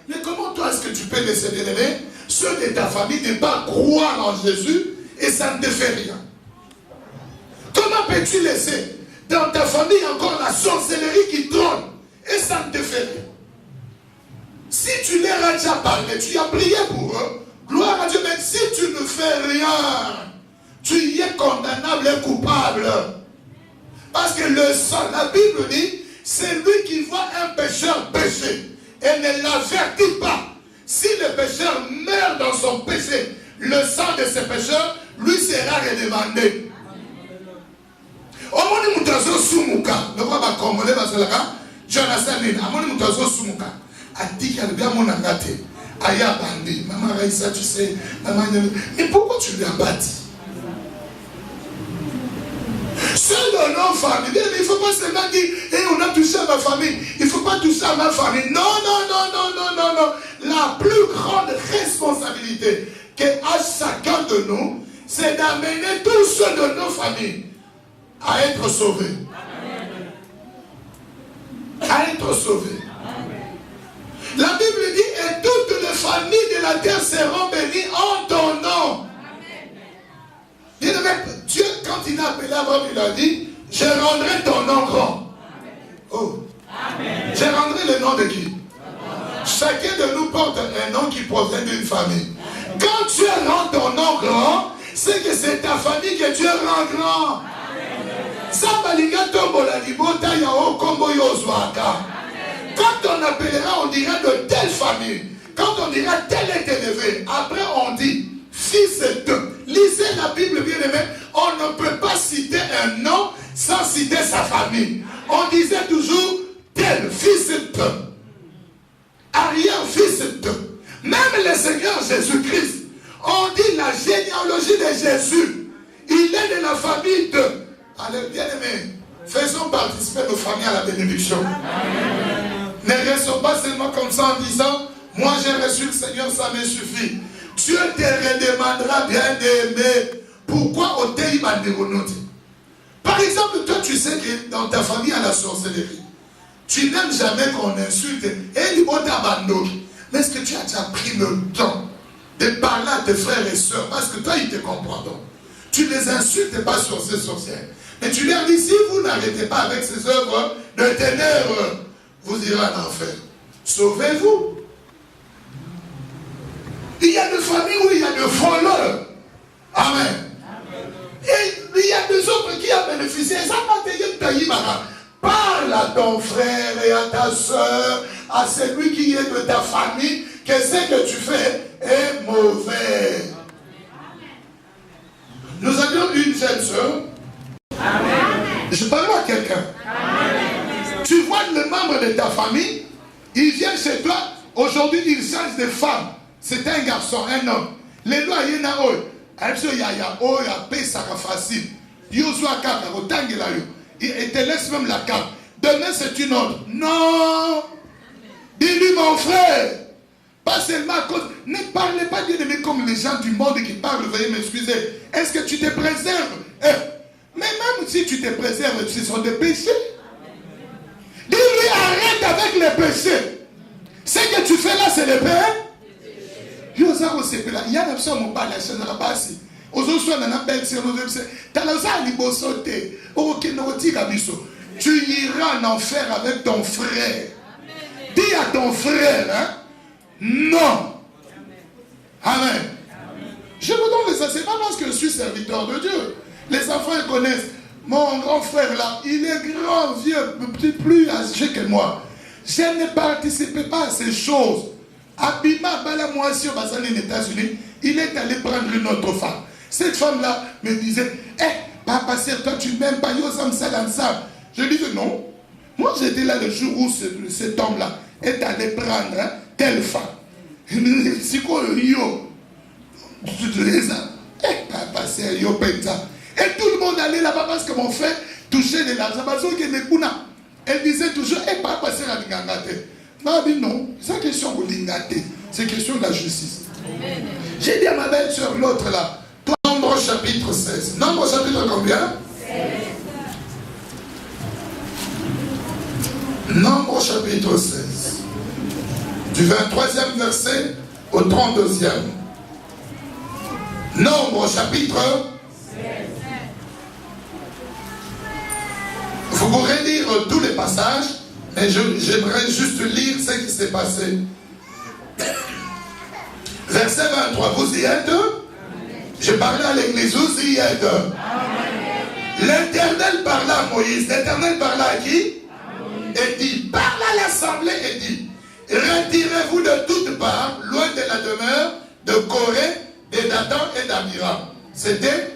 Mais comment toi est-ce que tu peux laisser bien-aimé ceux de ta famille ne pas croire en Jésus et ça ne te fait rien? Comment peux-tu laisser dans ta famille encore la sorcellerie qui trône et ça ne te fait rien? Si tu leur as déjà parlé, tu as prié pour eux, gloire à Dieu, mais si tu ne fais rien, tu y es condamnable et coupable. Parce que le sang, la Bible dit, c'est lui qui voit un pécheur pécher et ne l'avertit pas. Si le pécheur meurt dans son péché, le sang de ce pécheur lui sera redemandé. Omoni mutazo sumuka, le roi va congolais va se la Jonathan Lin, amoni mutazo sumuka, atiki alibia mon angate, aya bandi, maman Raïssa, tu sais, maman, mais pourquoi tu lui as bâti? Ceux de nos familles, il ne faut pas seulement dire, hey, on a touché à ma famille, il ne faut pas toucher à ma famille. Non, non, non, non, non, non, non. La plus grande responsabilité qu'à chacun de nous, c'est d'amener tous ceux de nos familles à être sauvés. À être sauvés. La Bible dit, et toutes les familles de la terre seront bénies en ton nom. Dieu, quand il a appelé Abraham, il a dit, je rendrai ton nom grand. Oh. Amen. Je rendrai le nom de qui? Chacun de nous porte un nom qui provient d'une famille. Quand Dieu rend ton nom grand, c'est que c'est ta famille que Dieu rend grand. Quand on appellera, on dira de telle famille. Quand on dira tel est élevé, après on dit fils de. Lisez la Bible bien aimé, on ne peut pas citer un nom sans citer sa famille. On disait toujours tel fils de, arrière-fils de. Même le Seigneur Jésus-Christ, on dit la généalogie de Jésus. Il est de la famille de. Allez, bien aimé, faisons participer nos familles à la bénédiction. Amen. Ne restons pas seulement comme ça en disant, moi j'ai reçu le Seigneur, ça me suffit. Dieu te redemandera, bien aimé, pourquoi on t'a dit. Par exemple, toi tu sais que dans ta famille il y a la sorcellerie. Tu n'aimes jamais qu'on insulte et du bon t'abandonne. Mais est-ce que tu as déjà pris le temps de parler à tes frères et sœurs parce que toi ils te comprendront. Tu ne les insultes pas sur ces sorcières. Mais tu leur dis, si vous n'arrêtez pas avec ces œuvres de ténèbres, vous irez en enfer. Sauvez-vous. Il y a des familles où il y a des voleurs. Amen. Et il y a des autres qui ont bénéficié. Parle à ton frère et à ta soeur, à celui qui est de ta famille, que ce que tu fais est mauvais. Nous avions une jeune soeur. Je parle à quelqu'un. Tu vois le membre de ta famille, il vient chez toi, aujourd'hui il change de femme. C'est un garçon, un homme. Les lois, il y en a eux. Il y a facile. Il te laisse même la carte. Demain c'est une autre. Non. Dis-lui mon frère. Pas pas seulement à cause... Ne parlez pas bien-aimé comme les gens du monde qui parlent, veuillez m'excuser. Est-ce que tu te préserves? Mais même si tu te préserves, ce sont des péchés. Dis-lui, arrête avec les péchés. Ce que tu fais là, c'est le péché. Il y a un peu de pas la chaîne à la base. Tu iras en enfer avec ton frère. Dis à ton frère, hein? Non. Amen. Je vous donne les enseignements parce que je suis serviteur de Dieu. Les enfants ils connaissent. Mon grand frère là, il est grand, vieux, plus âgé que moi. Je ne participais pas à ces choses. Abima Balamoisio Bazali aux États-Unis, il est allé prendre une autre femme. Cette femme-là me disait, papa, toi tu m'aimes pas, Yosam Salamsam. Je disais non. Moi j'étais là le jour où cet homme-là est allé prendre telle femme. C'est quoi le yo? Papa, c'est yo penta. Et tout le monde allait là-bas parce que mon frère touchait les larmes. Elle disait toujours, papa, c'est la lingangate. Non, c'est question de lingate. C'est question de la justice. J'ai dit à ma belle soeur, l'autre là, Nombre chapitre 16. Nombre chapitre combien? 16. Nombre chapitre 16. Du 23e verset au 32e. Nombre chapitre 16. Vous pourrez lire tous les passages, mais j'aimerais juste lire ce qui s'est passé. Verset 23, vous y êtes? Je parlais à l'église, vous y êtes? L'Éternel parla à Moïse. L'Éternel parla à qui? Et dit, parle à l'assemblée et dit, retirez-vous de toutes parts, loin de la demeure de Corée, de Dathan et d'Abiram. C'était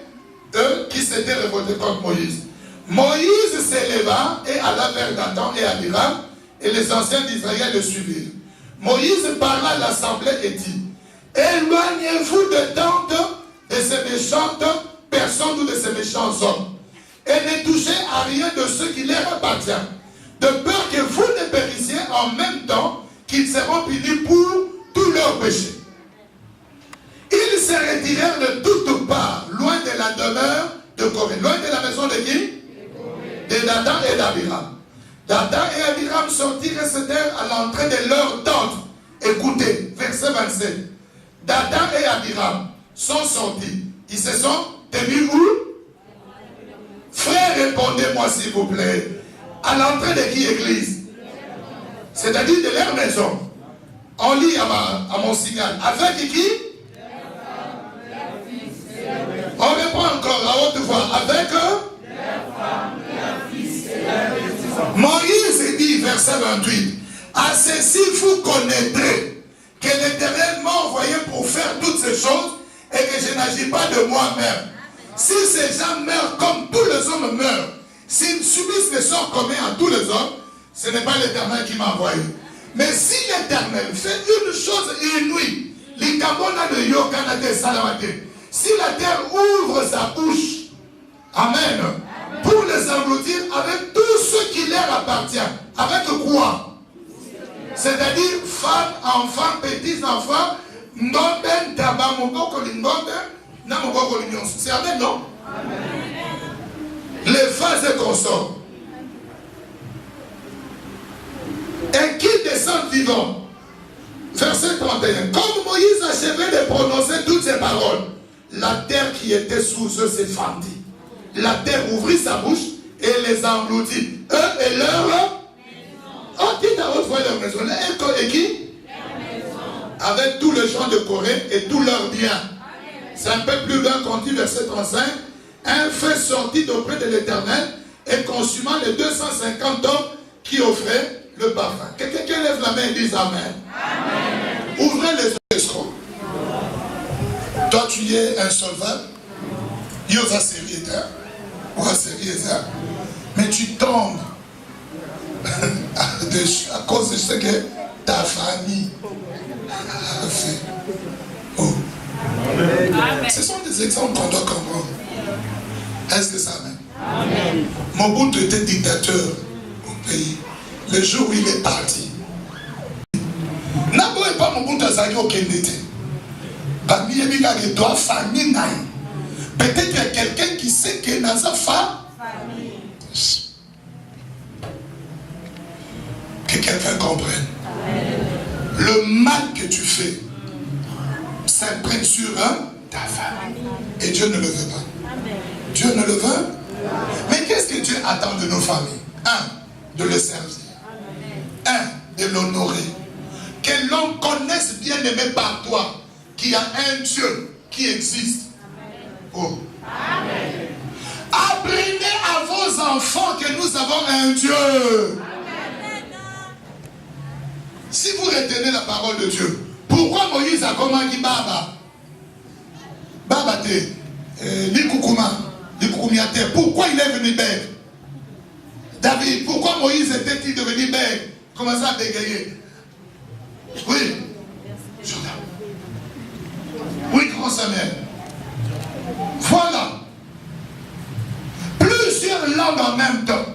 eux qui s'étaient révoltés contre Moïse. Moïse s'éleva et alla vers Dathan et Abiram, et les anciens d'Israël le suivirent. Moïse parla à l'assemblée et dit, éloignez-vous de tente de ces méchantes personnes ou de ces méchants hommes, et ne touchez à rien de ce qui leur appartient, de peur que vous ne périssiez en même temps qu'ils seront punis pour tous leurs péchés. Ils se retirèrent de toutes parts, loin de la demeure de Corée, loin de la maison de qui? De Dathan et d'Abiram. Dathan et Abiram sortirent et s'étaient à l'entrée de leur tente. Écoutez, verset 27. Dathan et Abiram sont sortis. Ils se sont tenus où? Frère, répondez-moi s'il vous plaît. À l'entrée de qui église? C'est-à-dire de leur maison. On lit à mon signal. Avec qui? On répond encore à haute voix. Avec Moïse dit, verset 28, à ceci vous connaîtrez que l'Éternel m'a envoyé pour faire toutes ces choses et que je n'agis pas de moi-même. Si ces gens meurent comme tous les hommes meurent, s'ils subissent le sort commun à tous les hommes, ce n'est pas l'Éternel qui m'a envoyé. Mais si l'Éternel fait une chose inouïe, si la terre ouvre sa bouche, amen, pour les engloutir avec tout ce qui leur appartient, avec quoi? C'est-à-dire femmes, enfants, petits-enfants, c'est amen, non? Les phases et consorts. Et qui descend vivant? Verset 31. Comme Moïse achevait de prononcer toutes ces paroles, la terre qui était sous eux s'est fendue. La terre ouvrit sa bouche et les engloutit. Eux et leur... Oh, dites à haute voix leur maison. Et qui? Avec tous les gens de Corée et tous leurs biens. C'est un peu plus loin qu'on dit, verset 35. Un feu sortit d'auprès de l'Éternel et consumant les 250 hommes qui offraient le parfum. Que quelqu'un lève la main et dise Amen. Amen. Ouvrez les yeux. Toi, tu es insolvable. Yosa sérieux, mais tu tombes à cause de ce que ta famille a fait. Oh. Ce sont des exemples qu'on doit comprendre. Est-ce que ça amène? Amen. Mobutu était dictateur au pays. Le jour où il est parti, Nabo et pas Mobutu à ça qui aucune était. Parmi les gens qui doivent famille. Peut-être qu'il y a quelqu'un qui sait que dans sa famille. Que quelqu'un comprenne. Le mal que tu fais s'imprègne sur ta famille. Et Dieu ne le veut pas. Dieu ne le veut. Mais qu'est-ce que Dieu attend de nos familles? De le servir. De l'honorer. Que l'on connaisse bien aimé par toi qu'il y a un Dieu qui existe. Oh. Amen. Apprenez à vos enfants que nous avons un Dieu. Amen. Si vous retenez la parole de Dieu, pourquoi Moïse a commandé Baba? Baba te, Likoukumiate, pourquoi il est venu bête? David, pourquoi Moïse était-il devenu bête? Comment ça bégayer? Oui. Jordan. Oui, grand Samuel. Voilà. Plusieurs langues en même temps.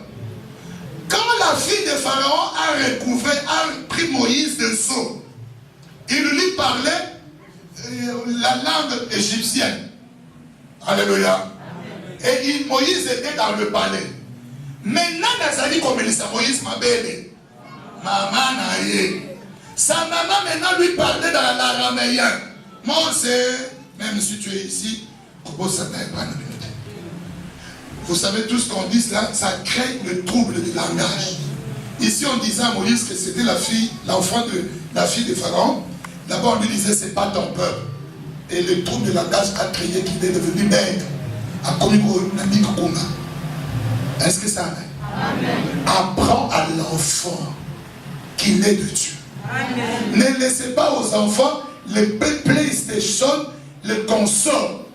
Quand la fille de Pharaon a pris Moïse de sceau, il lui parlait la langue égyptienne. Alléluia. Et Moïse était dans le palais. Maintenant, Nazali comme Moïse m'a belle. Maman naïe. Sa maman maintenant lui parlait dans l'araméen. Mose, même si tu es ici, vous savez tout ce qu'on dit là, ça crée le trouble du langage. Ici on disait à Moïse que c'était l'enfant de la fille de Pharaon. D'abord on lui disait c'est pas ton peuple. Et le trouble du langage a créé qu'il est devenu maître. Est-ce que ça amen? Apprends à l'enfant qu'il est de Dieu. Amen. Ne laissez pas aux enfants les PlayStation, les consoles.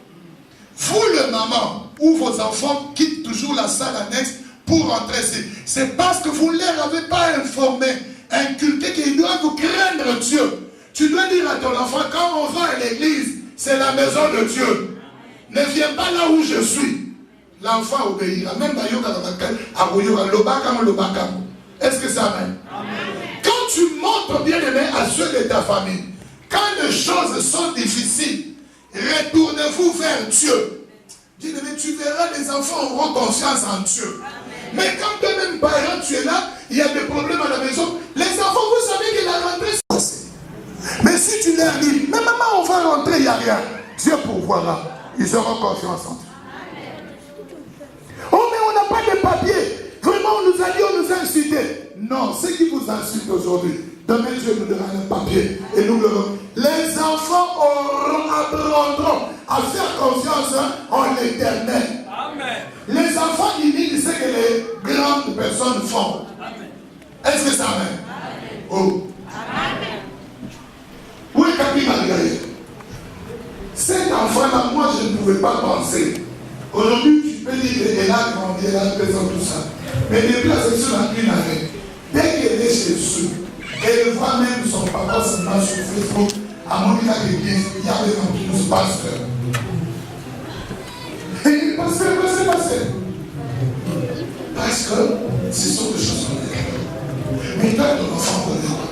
Vous, le maman, ou vos enfants quittent toujours la salle annexe pour rentrer ici. C'est parce que vous ne les avez pas informés, inculqués qu'ils doivent vous craindre Dieu. Tu dois dire à ton enfant, quand on va à l'église, c'est la maison de Dieu. Ne viens pas là où je suis. L'enfant obéira. Même est-ce que ça va? Quand tu montres bien aimé à ceux de ta famille, quand les choses sont difficiles, retournez-vous vers Dieu. Dis, mais tu verras, les enfants auront confiance en Dieu. Mais quand toi-même, parent, tu es là, il y a des problèmes à la maison, les enfants, vous savez que la rentrée s'est passée. Mais si tu leur dis, mais maman, on va rentrer, il n'y a rien. Dieu pourvoira. Ils auront confiance en Dieu. Oh, mais on n'a pas de papier. Vraiment, on nous a dit, on nous a incités. Non, ceux qui vous incitent aujourd'hui, demain Dieu nous donnera un papier. Et nous le... Les enfants apprendront à faire confiance en l'Éternel. Amen. Les enfants imitent ce que les grandes personnes font. Amen. Est-ce que ça amen? Oh. Amen. Oui, Capi Margaret. Cet enfant-là, moi, je ne pouvais pas penser. Aujourd'hui, tu peux dire qu'elle a grandi, elle a présent tout ça. Mais depuis la section n'a plus d'arrêt. Dès qu'elle est chez eux, elle voit même son papa seulement sur Facebook, à Monica l'église, il y a des gens qui nous passent. Et il passe. Parce que ce sont des choses qu'on est. Mais toi, ton enfant connaît quoi?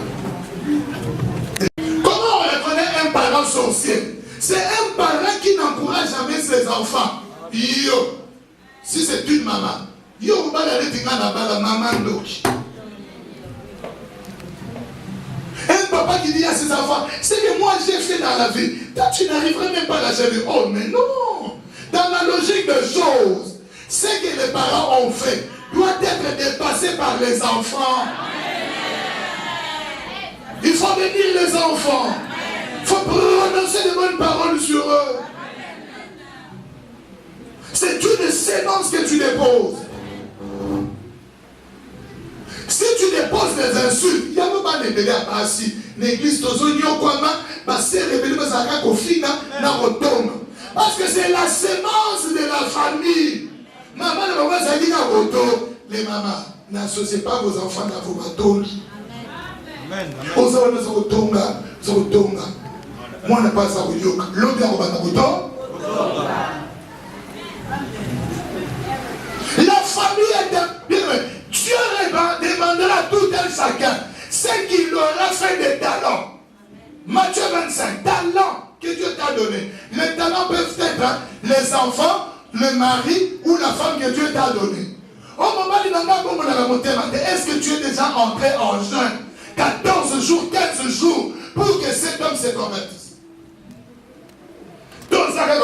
Comment on reconnaît un parent sorcier? C'est un parent qui n'encourage jamais ses enfants. Yo, si c'est une maman, yo, on va aller dire à la maman d'Oki. Un papa qui dit à ses enfants, c'est que moi j'ai fait dans la vie, toi tu n'arriverais même pas à la gérer. Oh, mais non! Dans la logique des choses, ce que les parents ont fait doit être dépassé par les enfants. Il faut bénir les enfants. Il faut prononcer de bonnes paroles sur eux. C'est une sémence que tu déposes. Si tu déposes des insultes, il n'y a pas de bébé à passer. L'église Tozonio Kwama, c'est révélé au final, parce que c'est la sémence de la famille. Maman, ça dit les mamans, n'associez pas vos enfants dans vos bâtons. Amen. Moi, on n'a pas ça au yoke. L'autre, on va dans la famille est de... Dieu demandera à tout un chacun ce qu'il aura fait de talent. Matthieu 25, talents que Dieu t'a donné. Les talents peuvent être les enfants, le mari ou la femme que Dieu t'a donné. Au moment où est-ce que tu es déjà entré en jeûne 14 jours, 15 jours pour que cet homme se convertisse? Donc, ça va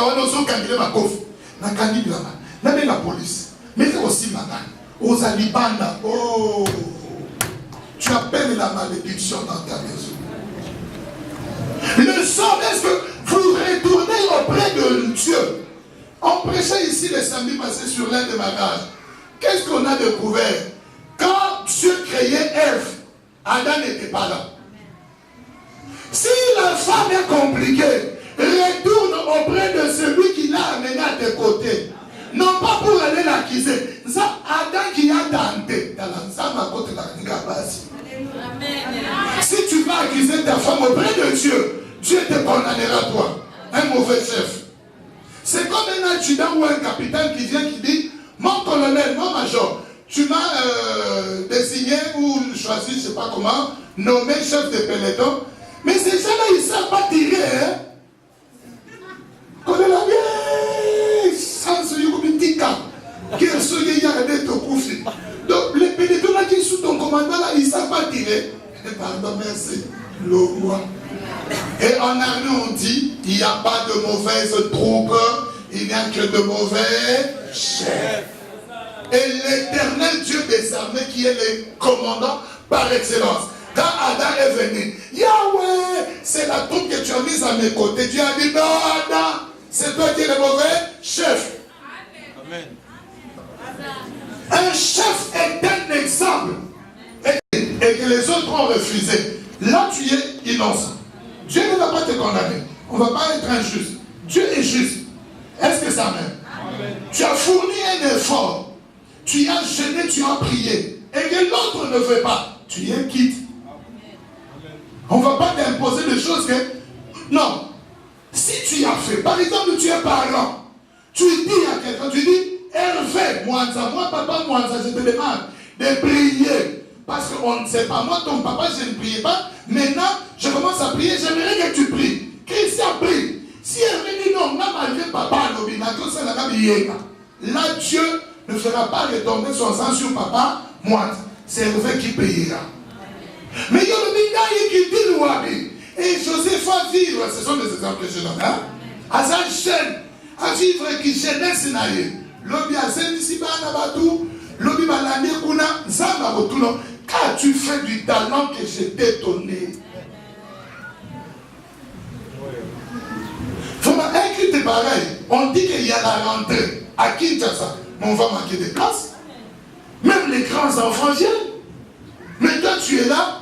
la police. Mais aussi madame. Aux Alibanda. Oh, tu appelles la malédiction dans ta maison. Le sort, est-ce que vous retournez auprès de Dieu? On prêchait ici le samedi passé sur l'un des mariages. Qu'est-ce qu'on a découvert? Quand Dieu créait Ève, Adam n'était pas là. Si la femme est compliquée, retourne auprès de celui qui l'a amené à tes côtés. Non pas pour aller l'accuser. C'est Adam qui a tenté. Si tu vas accuser ta femme auprès de Dieu, Dieu te condamnera toi. Un mauvais chef. C'est comme un adjudant ou un capitaine qui vient qui dit: mon colonel, mon major, tu m'as désigné ou choisi, je ne sais pas comment, nommé chef de peloton. Mais ces gens-là, ils ne savent pas tirer. Hein? Colonel, sans ce yukubitika, qui est ce qui a été au koufi. Donc, les pelotons là qui sont sous ton commandement, là, ils ne savent pas tirer. Pardon, merci. Le roi. Et en armée, on dit: il n'y a pas de mauvaises troupes, il n'y a que de mauvais chefs. Et l'Éternel Dieu des armées, qui est le commandant par excellence. Quand Adam est venu, Yahweh, c'est la troupe que tu as mise à mes côtés. Dieu a dit: non, Adam, c'est toi qui es le mauvais chef. Amen. Un chef est un exemple. Et que les autres ont refusé. Là, tu es innocent. Dieu ne va pas te condamner. On ne va pas être injuste. Dieu est juste. Est-ce que ça m'aide? Tu as fourni un effort. Tu as jeûné, tu as prié. Et que l'autre ne veut pas. Tu es quitte. On ne va pas t'imposer des choses que... Non. Si tu as fait, par exemple, tu es parent. Tu dis à quelqu'un, tu dis: Hervé, moi, papa, moi, je te demande de prier. Parce qu'on ne sait pas, moi, ton papa, je ne priais pas. Maintenant, je commence à prier, j'aimerais que tu pries. Christian prie. Si Hervé dit non, malgré papa, là, Dieu ne fera pas retomber son sang sur papa, moi. C'est Hervé qui priera. Mais il y a le Bingaï qui dit l'Ouabi. Et Joseph va vivre, ce sont des exemples que je donne. À sa chaîne, à vivre qui jeunesse naïe. L'Obi a ici, l'Obi Balani Kuna, Zamba Rotuno. Car tu fais du talent que je t'ai donné. Un culte est pareil. On dit qu'il y a la rentrée à Kinshasa, mais on va manquer de place. Même les grands enfants viennent. Mais toi tu es là.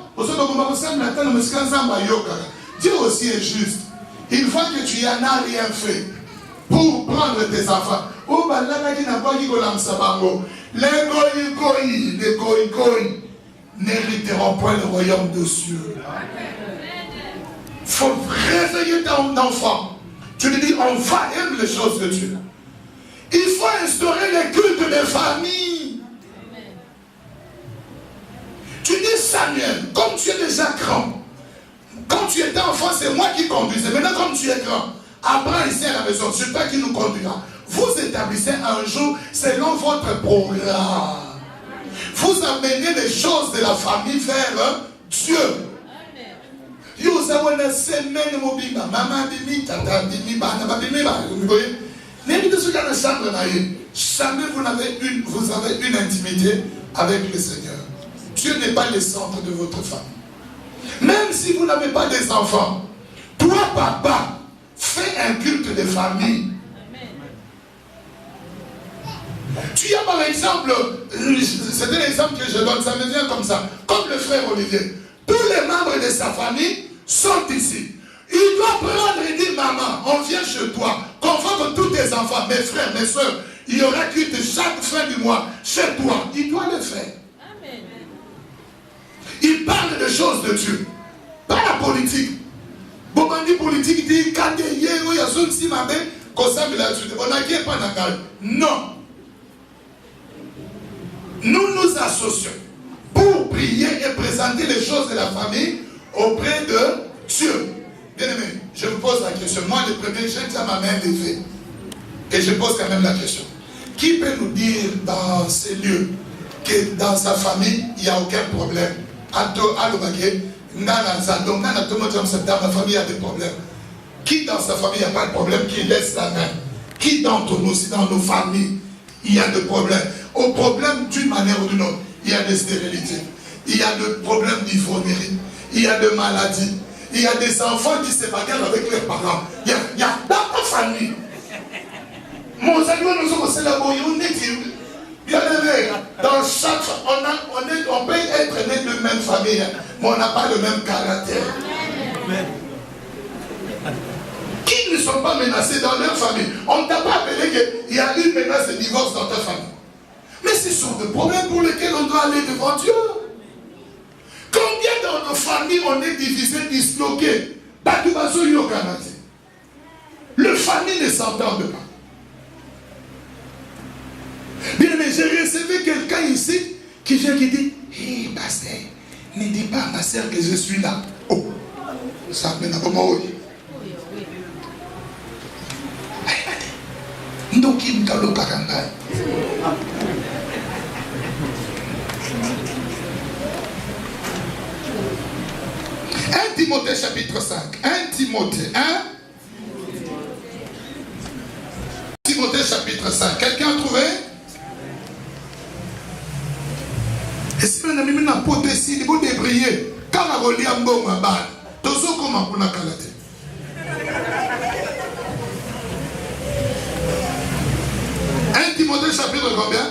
Dieu aussi est juste. Il voit que tu n'en as rien fait pour prendre tes enfants. Les goï n'hériteront point le royaume de Dieu. Il faut réveiller ton enfant. Tu lui dis: on va aimer les choses de Dieu. Il faut instaurer les cultes de famille. Tu dis: Samuel, comme tu es déjà grand, quand tu étais enfant, c'est moi qui conduisais. Maintenant, comme tu es grand, apprends ici à la maison, c'est toi qui nous conduira. Vous établissez un jour selon votre programme. Vous amenez les choses de la famille vers Dieu. Vous avez une semaine mobile. Maman bimi, tata bimi, bana bimi, vous voyez. Les deux dans la chambre naïve. Jamais vous avez une intimité avec le Seigneur. Dieu n'est pas le centre de votre famille. Même si vous n'avez pas des enfants, toi papa, fais un culte de famille. Tu as par exemple, c'est un exemple que je donne, ça me vient comme ça, comme le frère Olivier. Tous les membres de sa famille sont ici. Il doit prendre et dire: maman, on vient chez toi, convoque tous tes enfants, mes frères, mes soeurs. Il y aura culte chaque fin du mois chez toi. Il doit le faire. Amen. Il parle de choses de Dieu, pas la politique. Bobandi politique dit: quand il y a son si mabe, qu'on s'appelle là-dessus, on n'a qu'à pas dans. Non. Nous nous associons pour prier et présenter les choses de la famille auprès de Dieu. Bien aimé, je vous pose la question. Moi, le premier, j'ai déjà ma main levée. Et je pose quand même la question. Qui peut nous dire dans ces lieux que dans sa famille, il n'y a aucun problème? Dans ma famille, il y a des problèmes. Qui dans sa famille, il n'y a pas de problème, qui laisse la main? Qui d'entre nous, si dans nos familles, il y a des problèmes? Au problème d'une manière ou d'une autre, il y a des stérilités. Il y a des problèmes d'ivrognerie. Il y a des maladies. Il y a des enfants qui se bagarrent avec leurs parents. Il y a dans ta famille. Mon ami, nous là, bien aimé, dans chaque on peut être né de même famille, mais on n'a pas le même caractère. Amen. Qui ne sont pas menacés dans leur famille? On ne t'a pas appelé qu'il y a une menace de divorce dans ta famille. Mais ce sont des problèmes pour lesquels on doit aller devant Dieu. Combien dans nos familles on est divisé, disloqué? Le famille ne s'entend pas. Bien, mais j'ai recevé quelqu'un ici qui vient qui dit: hé, pasteur, ne dis pas à ma soeur que je suis là. Oh, ça me n'a pas moi. Donc, il me dit: 1 Timothée chapitre 5. 1 Timothée, 1 Timothée chapitre 5. Quelqu'un a trouvé? Et si on a mis une peau de si, il faut débrayer. Quand on a relié un bon mal, tous ceux qui ont un calaté. 1 Timothée chapitre combien?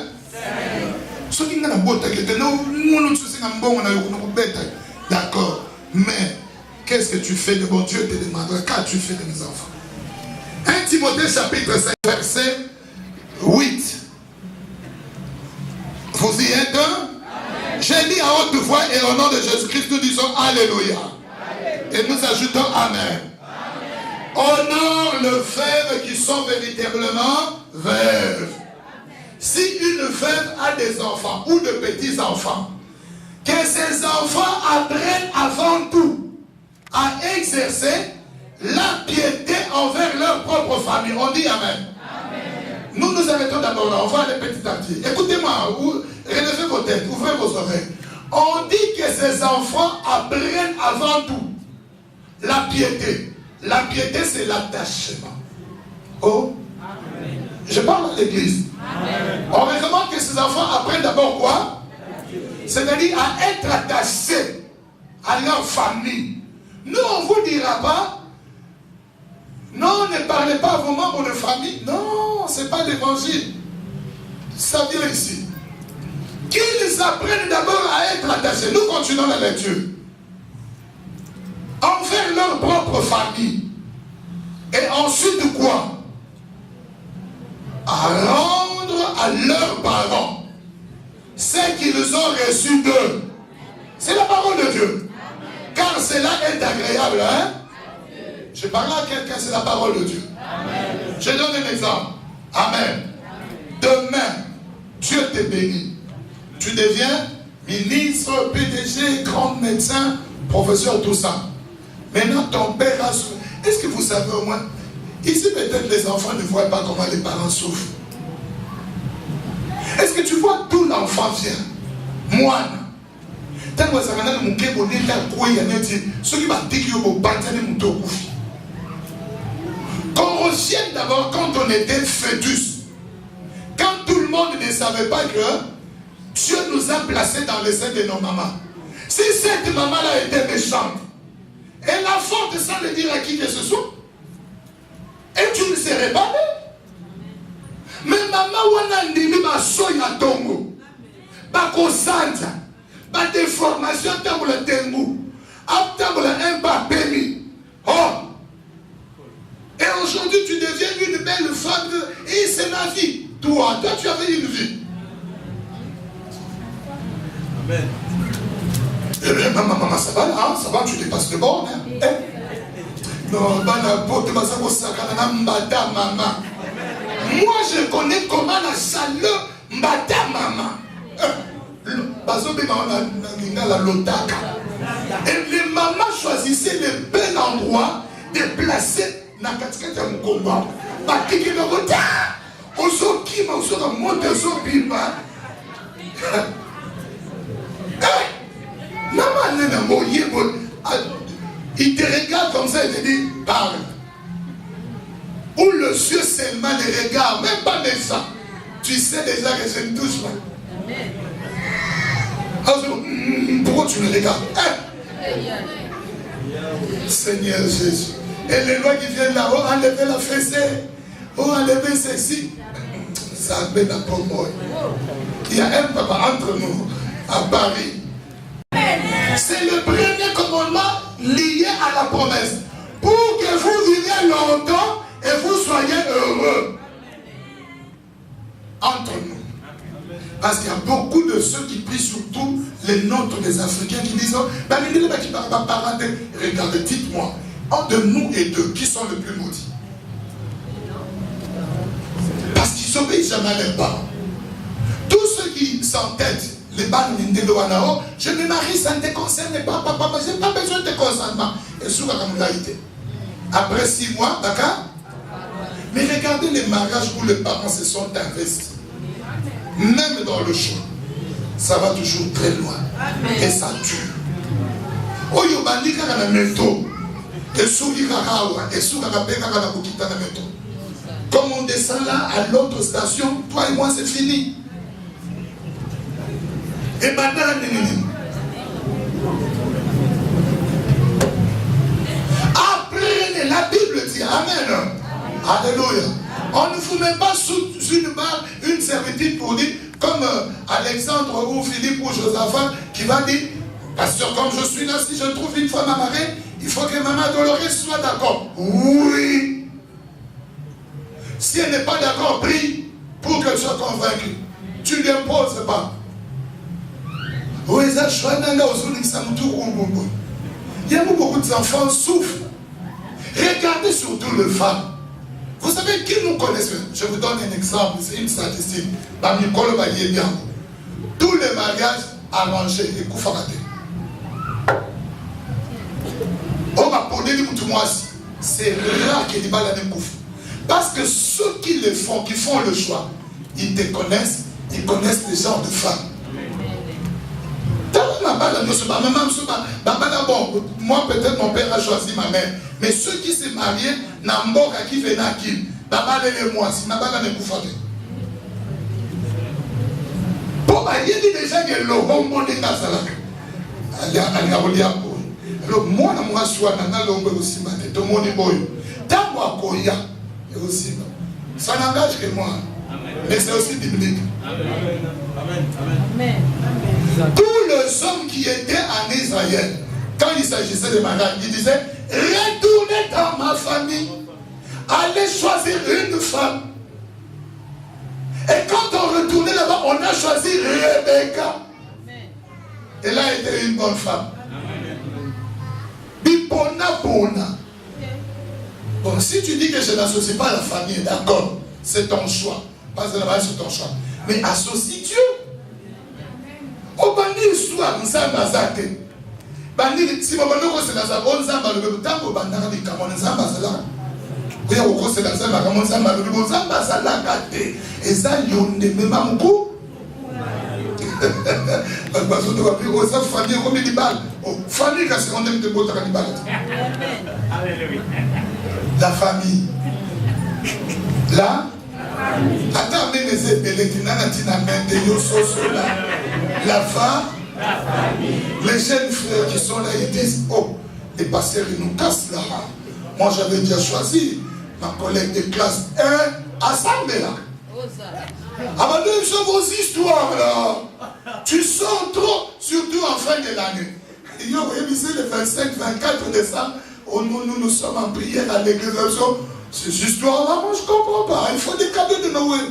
Ceux qui ont un beau taquet, nous sommes un bon, on a eu un bête. D'accord. Mais qu'est-ce que tu fais de bon Dieu te demandera? Qu'as-tu fait de mes enfants? 1 Timothée chapitre 5 verset 8. Vous y êtes? J'ai dit à haute voix et au nom de Jésus-Christ nous disons Alléluia. Et nous ajoutons Amen. Honore le veuve qui sont véritablement veuves. Si une veuve a des enfants ou de petits enfants, que ces enfants apprennent avant tout à exercer la piété envers leur propre famille. On dit Amen. Nous nous arrêtons d'abord là, on va aller petit à petit. Écoutez-moi, relevez vos têtes, ouvrez vos oreilles. On dit que ces enfants apprennent avant tout la piété. La piété, c'est l'attachement. Oh, amen. Je parle à l'église. On recommande que ces enfants apprennent d'abord quoi? C'est-à-dire à être attachés à leur famille. Nous, on ne vous dira pas, non, ne parlez pas à vos membres de famille. Non, ce n'est pas l'évangile. Ça vient ici. Qu'ils apprennent d'abord à être attachés. Nous continuons la lecture. Envers leur propre famille. Et ensuite quoi? À rendre à leurs parents ce qu'ils ont reçu d'eux. C'est la parole de Dieu. Car cela est agréable, hein? Je parle à quelqu'un, c'est la parole de Dieu. Amen. Je donne un exemple. Amen. Demain, Dieu te bénit. Tu deviens ministre, PDG, grand médecin, professeur, tout ça. Maintenant, ton père a souffert. Est-ce que vous savez au moins, ici peut-être les enfants ne voient pas comment les parents souffrent. Est-ce que tu vois d'où l'enfant vient? Moi, qu'on revienne d'abord quand on était fœtus. Quand tout le monde ne savait pas que Dieu nous a placés dans le sein de nos mamans. Si cette maman-là était méchante, elle a faute sans le dire à qui que ce soit. Et tu ne serais pas né. Mais maman, on a dit, ma soya tongo. Bako sanja. Ba déformation tabula tengu. Tabula un pas pémi. Oh. Et aujourd'hui, tu deviens une belle femme. Et c'est la vie. Toi, tu avais une vie. Amen. Eh bien, maman, ça va là, hein? Ça va, tu dépasses le bord, hein? Eh? Non, moi, je connais comment la chaleur mbata maman. Et les mamans choisissaient le bel endroit déplacé dans le combat. Parce qu'il le retard. Ozo Kim, Ozo monte, Ozo Bima. Il te regarde comme ça et te dit, parle. Ou le ciel seulement les regards, même pas méchant. Tu sais déjà que je ne touche pas. Pourquoi tu me regardes? Seigneur Jésus. Et les lois qui viennent là, oh, enlever la fessée, oh, enlever ceci. Ça a la pomme. Il y a un papa entre nous, à Paris. C'est le premier commandement lié à la promesse. Pour que vous viviez longtemps et vous soyez heureux. Entre nous. Parce qu'il y a beaucoup de ceux qui prient, surtout les nôtres des Africains, qui disent, regardez, dites-moi, entre nous et d'eux, qui sont les plus maudits? Parce qu'ils n'obéissent jamais à leurs parents. Tous ceux qui s'entêtent, les balles Wanao, je me marie, ça ne te concerne pas, papa, je n'ai pas besoin de consentement. Et souvent, comme l'a été. Après 6 mois, d'accord? Mais regardez les mariages où les parents se sont investis. Même dans le choix, ça va toujours très loin. Et ça tue. Comme on descend là à l'autre station, toi et moi c'est fini. Et maintenant, après, la Bible dit Amen. Alléluia. On ne fout même pas sous une barre une servitude pour dire, comme Alexandre ou Philippe ou Josaphat, qui va dire, pasteur, comme je suis là, si je trouve une femme à marier, il faut que maman Dolores soit d'accord. Oui. Si elle n'est pas d'accord, prie pour qu'elle soit convaincue. Tu ne lui imposes pas. Il y a beaucoup d'enfants souffrent. Regardez surtout les femmes. Vous savez qui nous connaissent? Je vous donne un exemple, c'est une statistique. Tous les mariages arrangés et Koufaraté. C'est rare qu'il y ait des kouf. Parce que ceux qui le font, qui font le choix, ils te connaissent, ils connaissent les genres de femmes. Moi peut-être mon père a choisi ma mère, mais ceux qui se mariaient, Namboka qui venaient à qui, moi, si Nabala ne Koufate. Pour il y a des gens qui ont le homme de Nazalak. Alors moi, je suis l'homme aussi, tout le monde est beau. Tant moi, Koya, et aussi. Ça n'engage que moi. Mais c'est aussi biblique. Amen. Tous les hommes qui étaient en Israël, quand il s'agissait de mariage, ils disaient, retournez dans ma famille, allez choisir une femme. Et quand on retournait là-bas, on a choisi Rebecca. Elle a été une bonne femme. Bipona Bona. Bon, si tu dis que je n'associe pas la famille, d'accord, c'est ton choix. Pas de la base, c'est ton choix. Mais associe Dieu. Au bandi histoire, nous sommes bazate. Bandi, si mon bando c'est dans un bon zamba, le temps au bandara di kamon zamba zala. Oui, au gros c'est dans un kamon zamba, le bon zamba zala kate. Et ça yonde même pas beaucoup. Parce que tu vas plus ça famille comme des balles. Famille quand c'est on aime de botter des balles. Alléluia. La famille. Là. Attends, mais les la femme, les jeunes frères qui sont là, ils disent, oh, les pasteurs, ils nous cassent là. Moi, j'avais déjà choisi ma collègue de classe 1 à Sambela. Ah, mais sont vos histoires là. Tu sors trop, surtout en fin de l'année. Il y a le 25-24 décembre, nous sommes en prière à l'église. Ces histoires-là, moi je ne comprends pas. Il faut des cadeaux de Noël.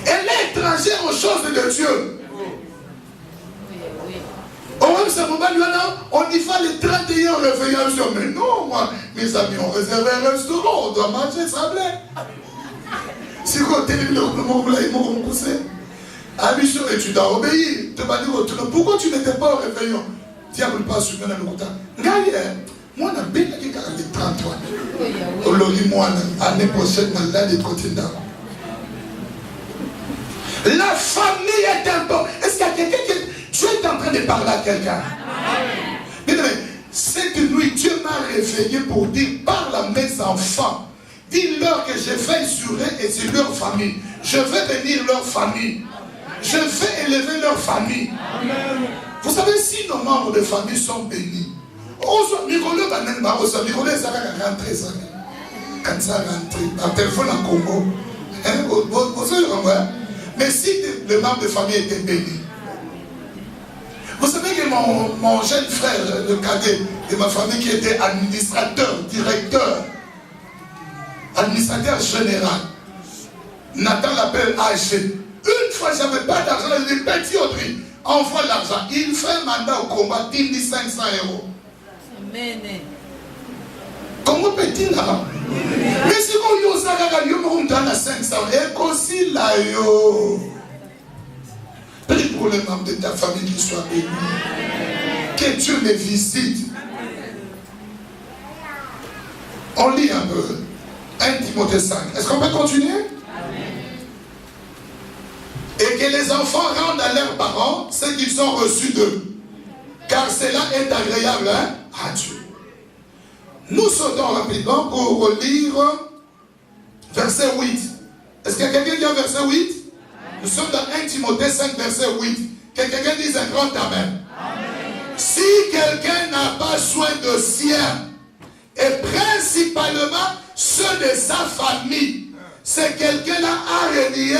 Elle est étrangère aux choses de Dieu. On y va les 31 réveillons. Mais non, moi, mes amis, on réserve un restaurant, on doit manger sablé. Si vous avez le gouvernement, ils m'ont poussé. Ambition, et tu dois obéir. Pourquoi tu n'étais pas au réveillon? Diable pas sur le côté. Moi, je suis de 33. L'année prochaine, je suis de la famille est importante. Est-ce qu'il y a quelqu'un qui... Dieu est en train de parler à quelqu'un. Mais cette nuit, Dieu m'a réveillé pour dire, parle à mes enfants. Dis-leur que je veille sur eux et sur leur famille. Je vais bénir leur famille. Je vais élever leur famille. Vous savez, si nos membres de famille sont bénis, Nicolas est rentré. Quand ça rentre, par téléphone en Congo. Mais si les membres de famille étaient bénis, vous savez que mon jeune frère, le cadet de ma famille qui était administrateur, directeur, administrateur général, Nathan l'appelle AG. Une fois, je n'avais pas d'argent, il dit petit Audrey, envoie l'argent. Il fait un mandat au combat, 10 500 euros. Amen. Comment peut-il là? Mais si vous avez 500 euros, et là, prie pour les membres de ta famille qui soient bénis. Que Dieu les visite. On lit un peu. 1 Timothée 5. Est-ce qu'on peut continuer? Et que les enfants rendent à leurs parents ce qu'ils ont reçu d'eux. Car cela est agréable à Dieu. Nous sautons rapidement pour lire verset 8. Est-ce qu'il y a quelqu'un qui a verset 8? Nous sommes dans 1 Timothée 5, verset 8. Que quelqu'un dise un grand amen. Si quelqu'un n'a pas soin de sien, et principalement ceux de sa famille, c'est quelqu'un a renié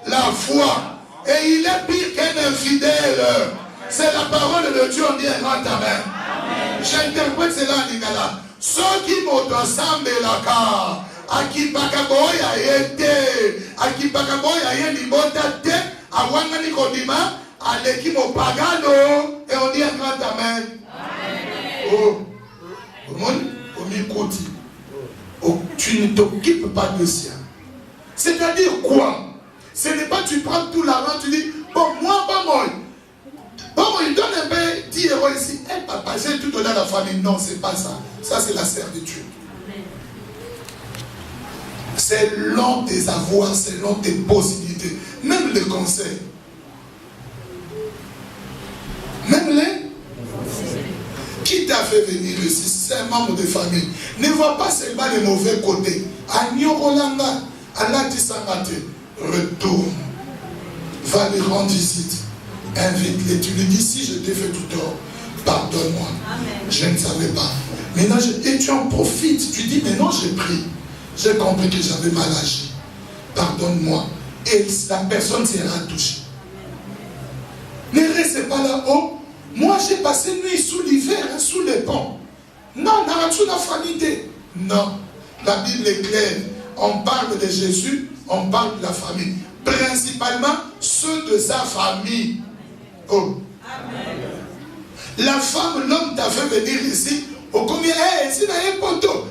la foi. Et il est pire qu'un infidèle. C'est la parole de Dieu, on dit un grand amen. J'interprète cela en lingala. Ceux qui m'ont ensemble la car, à qui bakaboya été, à qui bakaboya yé libota te, à wangani kodima, à l'équipe au pagano, et on dit un grand amen. Oh, au monde, au microti. Tu ne t'occupes pas de sien. C'est-à-dire quoi? Ce n'est pas tu prends tout l'argent, tu dis, bon, moi, pas moi. Bon, il donne un peu 10 euros ici. Eh, papa, j'ai tout donné à la famille. Non, c'est pas ça. Ça, c'est la servitude. C'est long des avoirs, c'est long des possibilités. Même les conseils. Même les... Qui t'a fait venir ici? C'est un membre de famille. Ne vois pas seulement les mauvais côtés. Agnorolanga, Alatisangate, retourne. Va les rendre visite. Invite-les. Tu lui dis, si je t'ai fait tout tort, pardonne-moi. Je ne savais pas. Maintenant, et tu en profites. Tu dis, maintenant j'ai pris. J'ai compris que j'avais mal agi. Pardonne-moi. Et la personne sera touchée. Ne restez pas là-haut. Moi, j'ai passé nuit sous l'hiver, sous les ponts. Non, la famille. Non. La Bible est claire. On parle de Jésus, on parle de la famille. Principalement ceux de sa famille. Oh. Amen. La femme, l'homme t'a fait venir ici. Au combien, si tu as un poteau,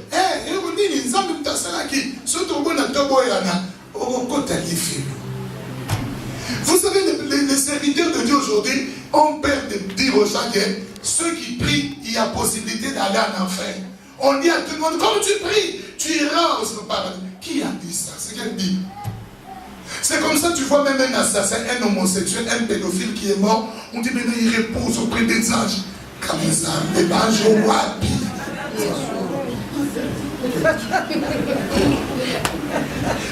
vous savez, les serviteurs de Dieu aujourd'hui ont peur de dire aux gens que ceux qui prient, il y a possibilité d'aller en enfer. On dit à tout le monde, comme tu pries, tu iras au paradis. Qui a dit ça? C'est quelle Bible? C'est comme ça, tu vois même un assassin, un homosexuel, un pédophile qui est mort. On dit maintenant il repose auprès des anges. Comme ça, mais pas Joabi.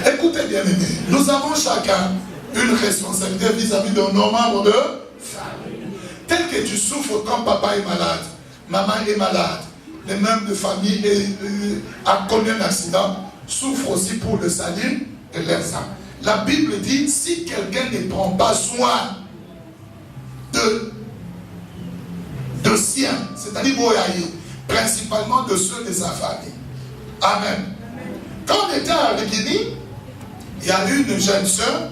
Écoutez bien, aimé, nous avons chacun une responsabilité vis-à-vis de nos membres de famille. Tel que tu souffres quand papa est malade, maman est malade, les membres de famille a connu un accident, souffrent aussi pour le salut de leurs âmes. La Bible dit, si quelqu'un ne prend pas soin de sien, c'est-à-dire principalement de ceux de sa famille. Amen. Quand on était à Guinée, il y a une jeune sœur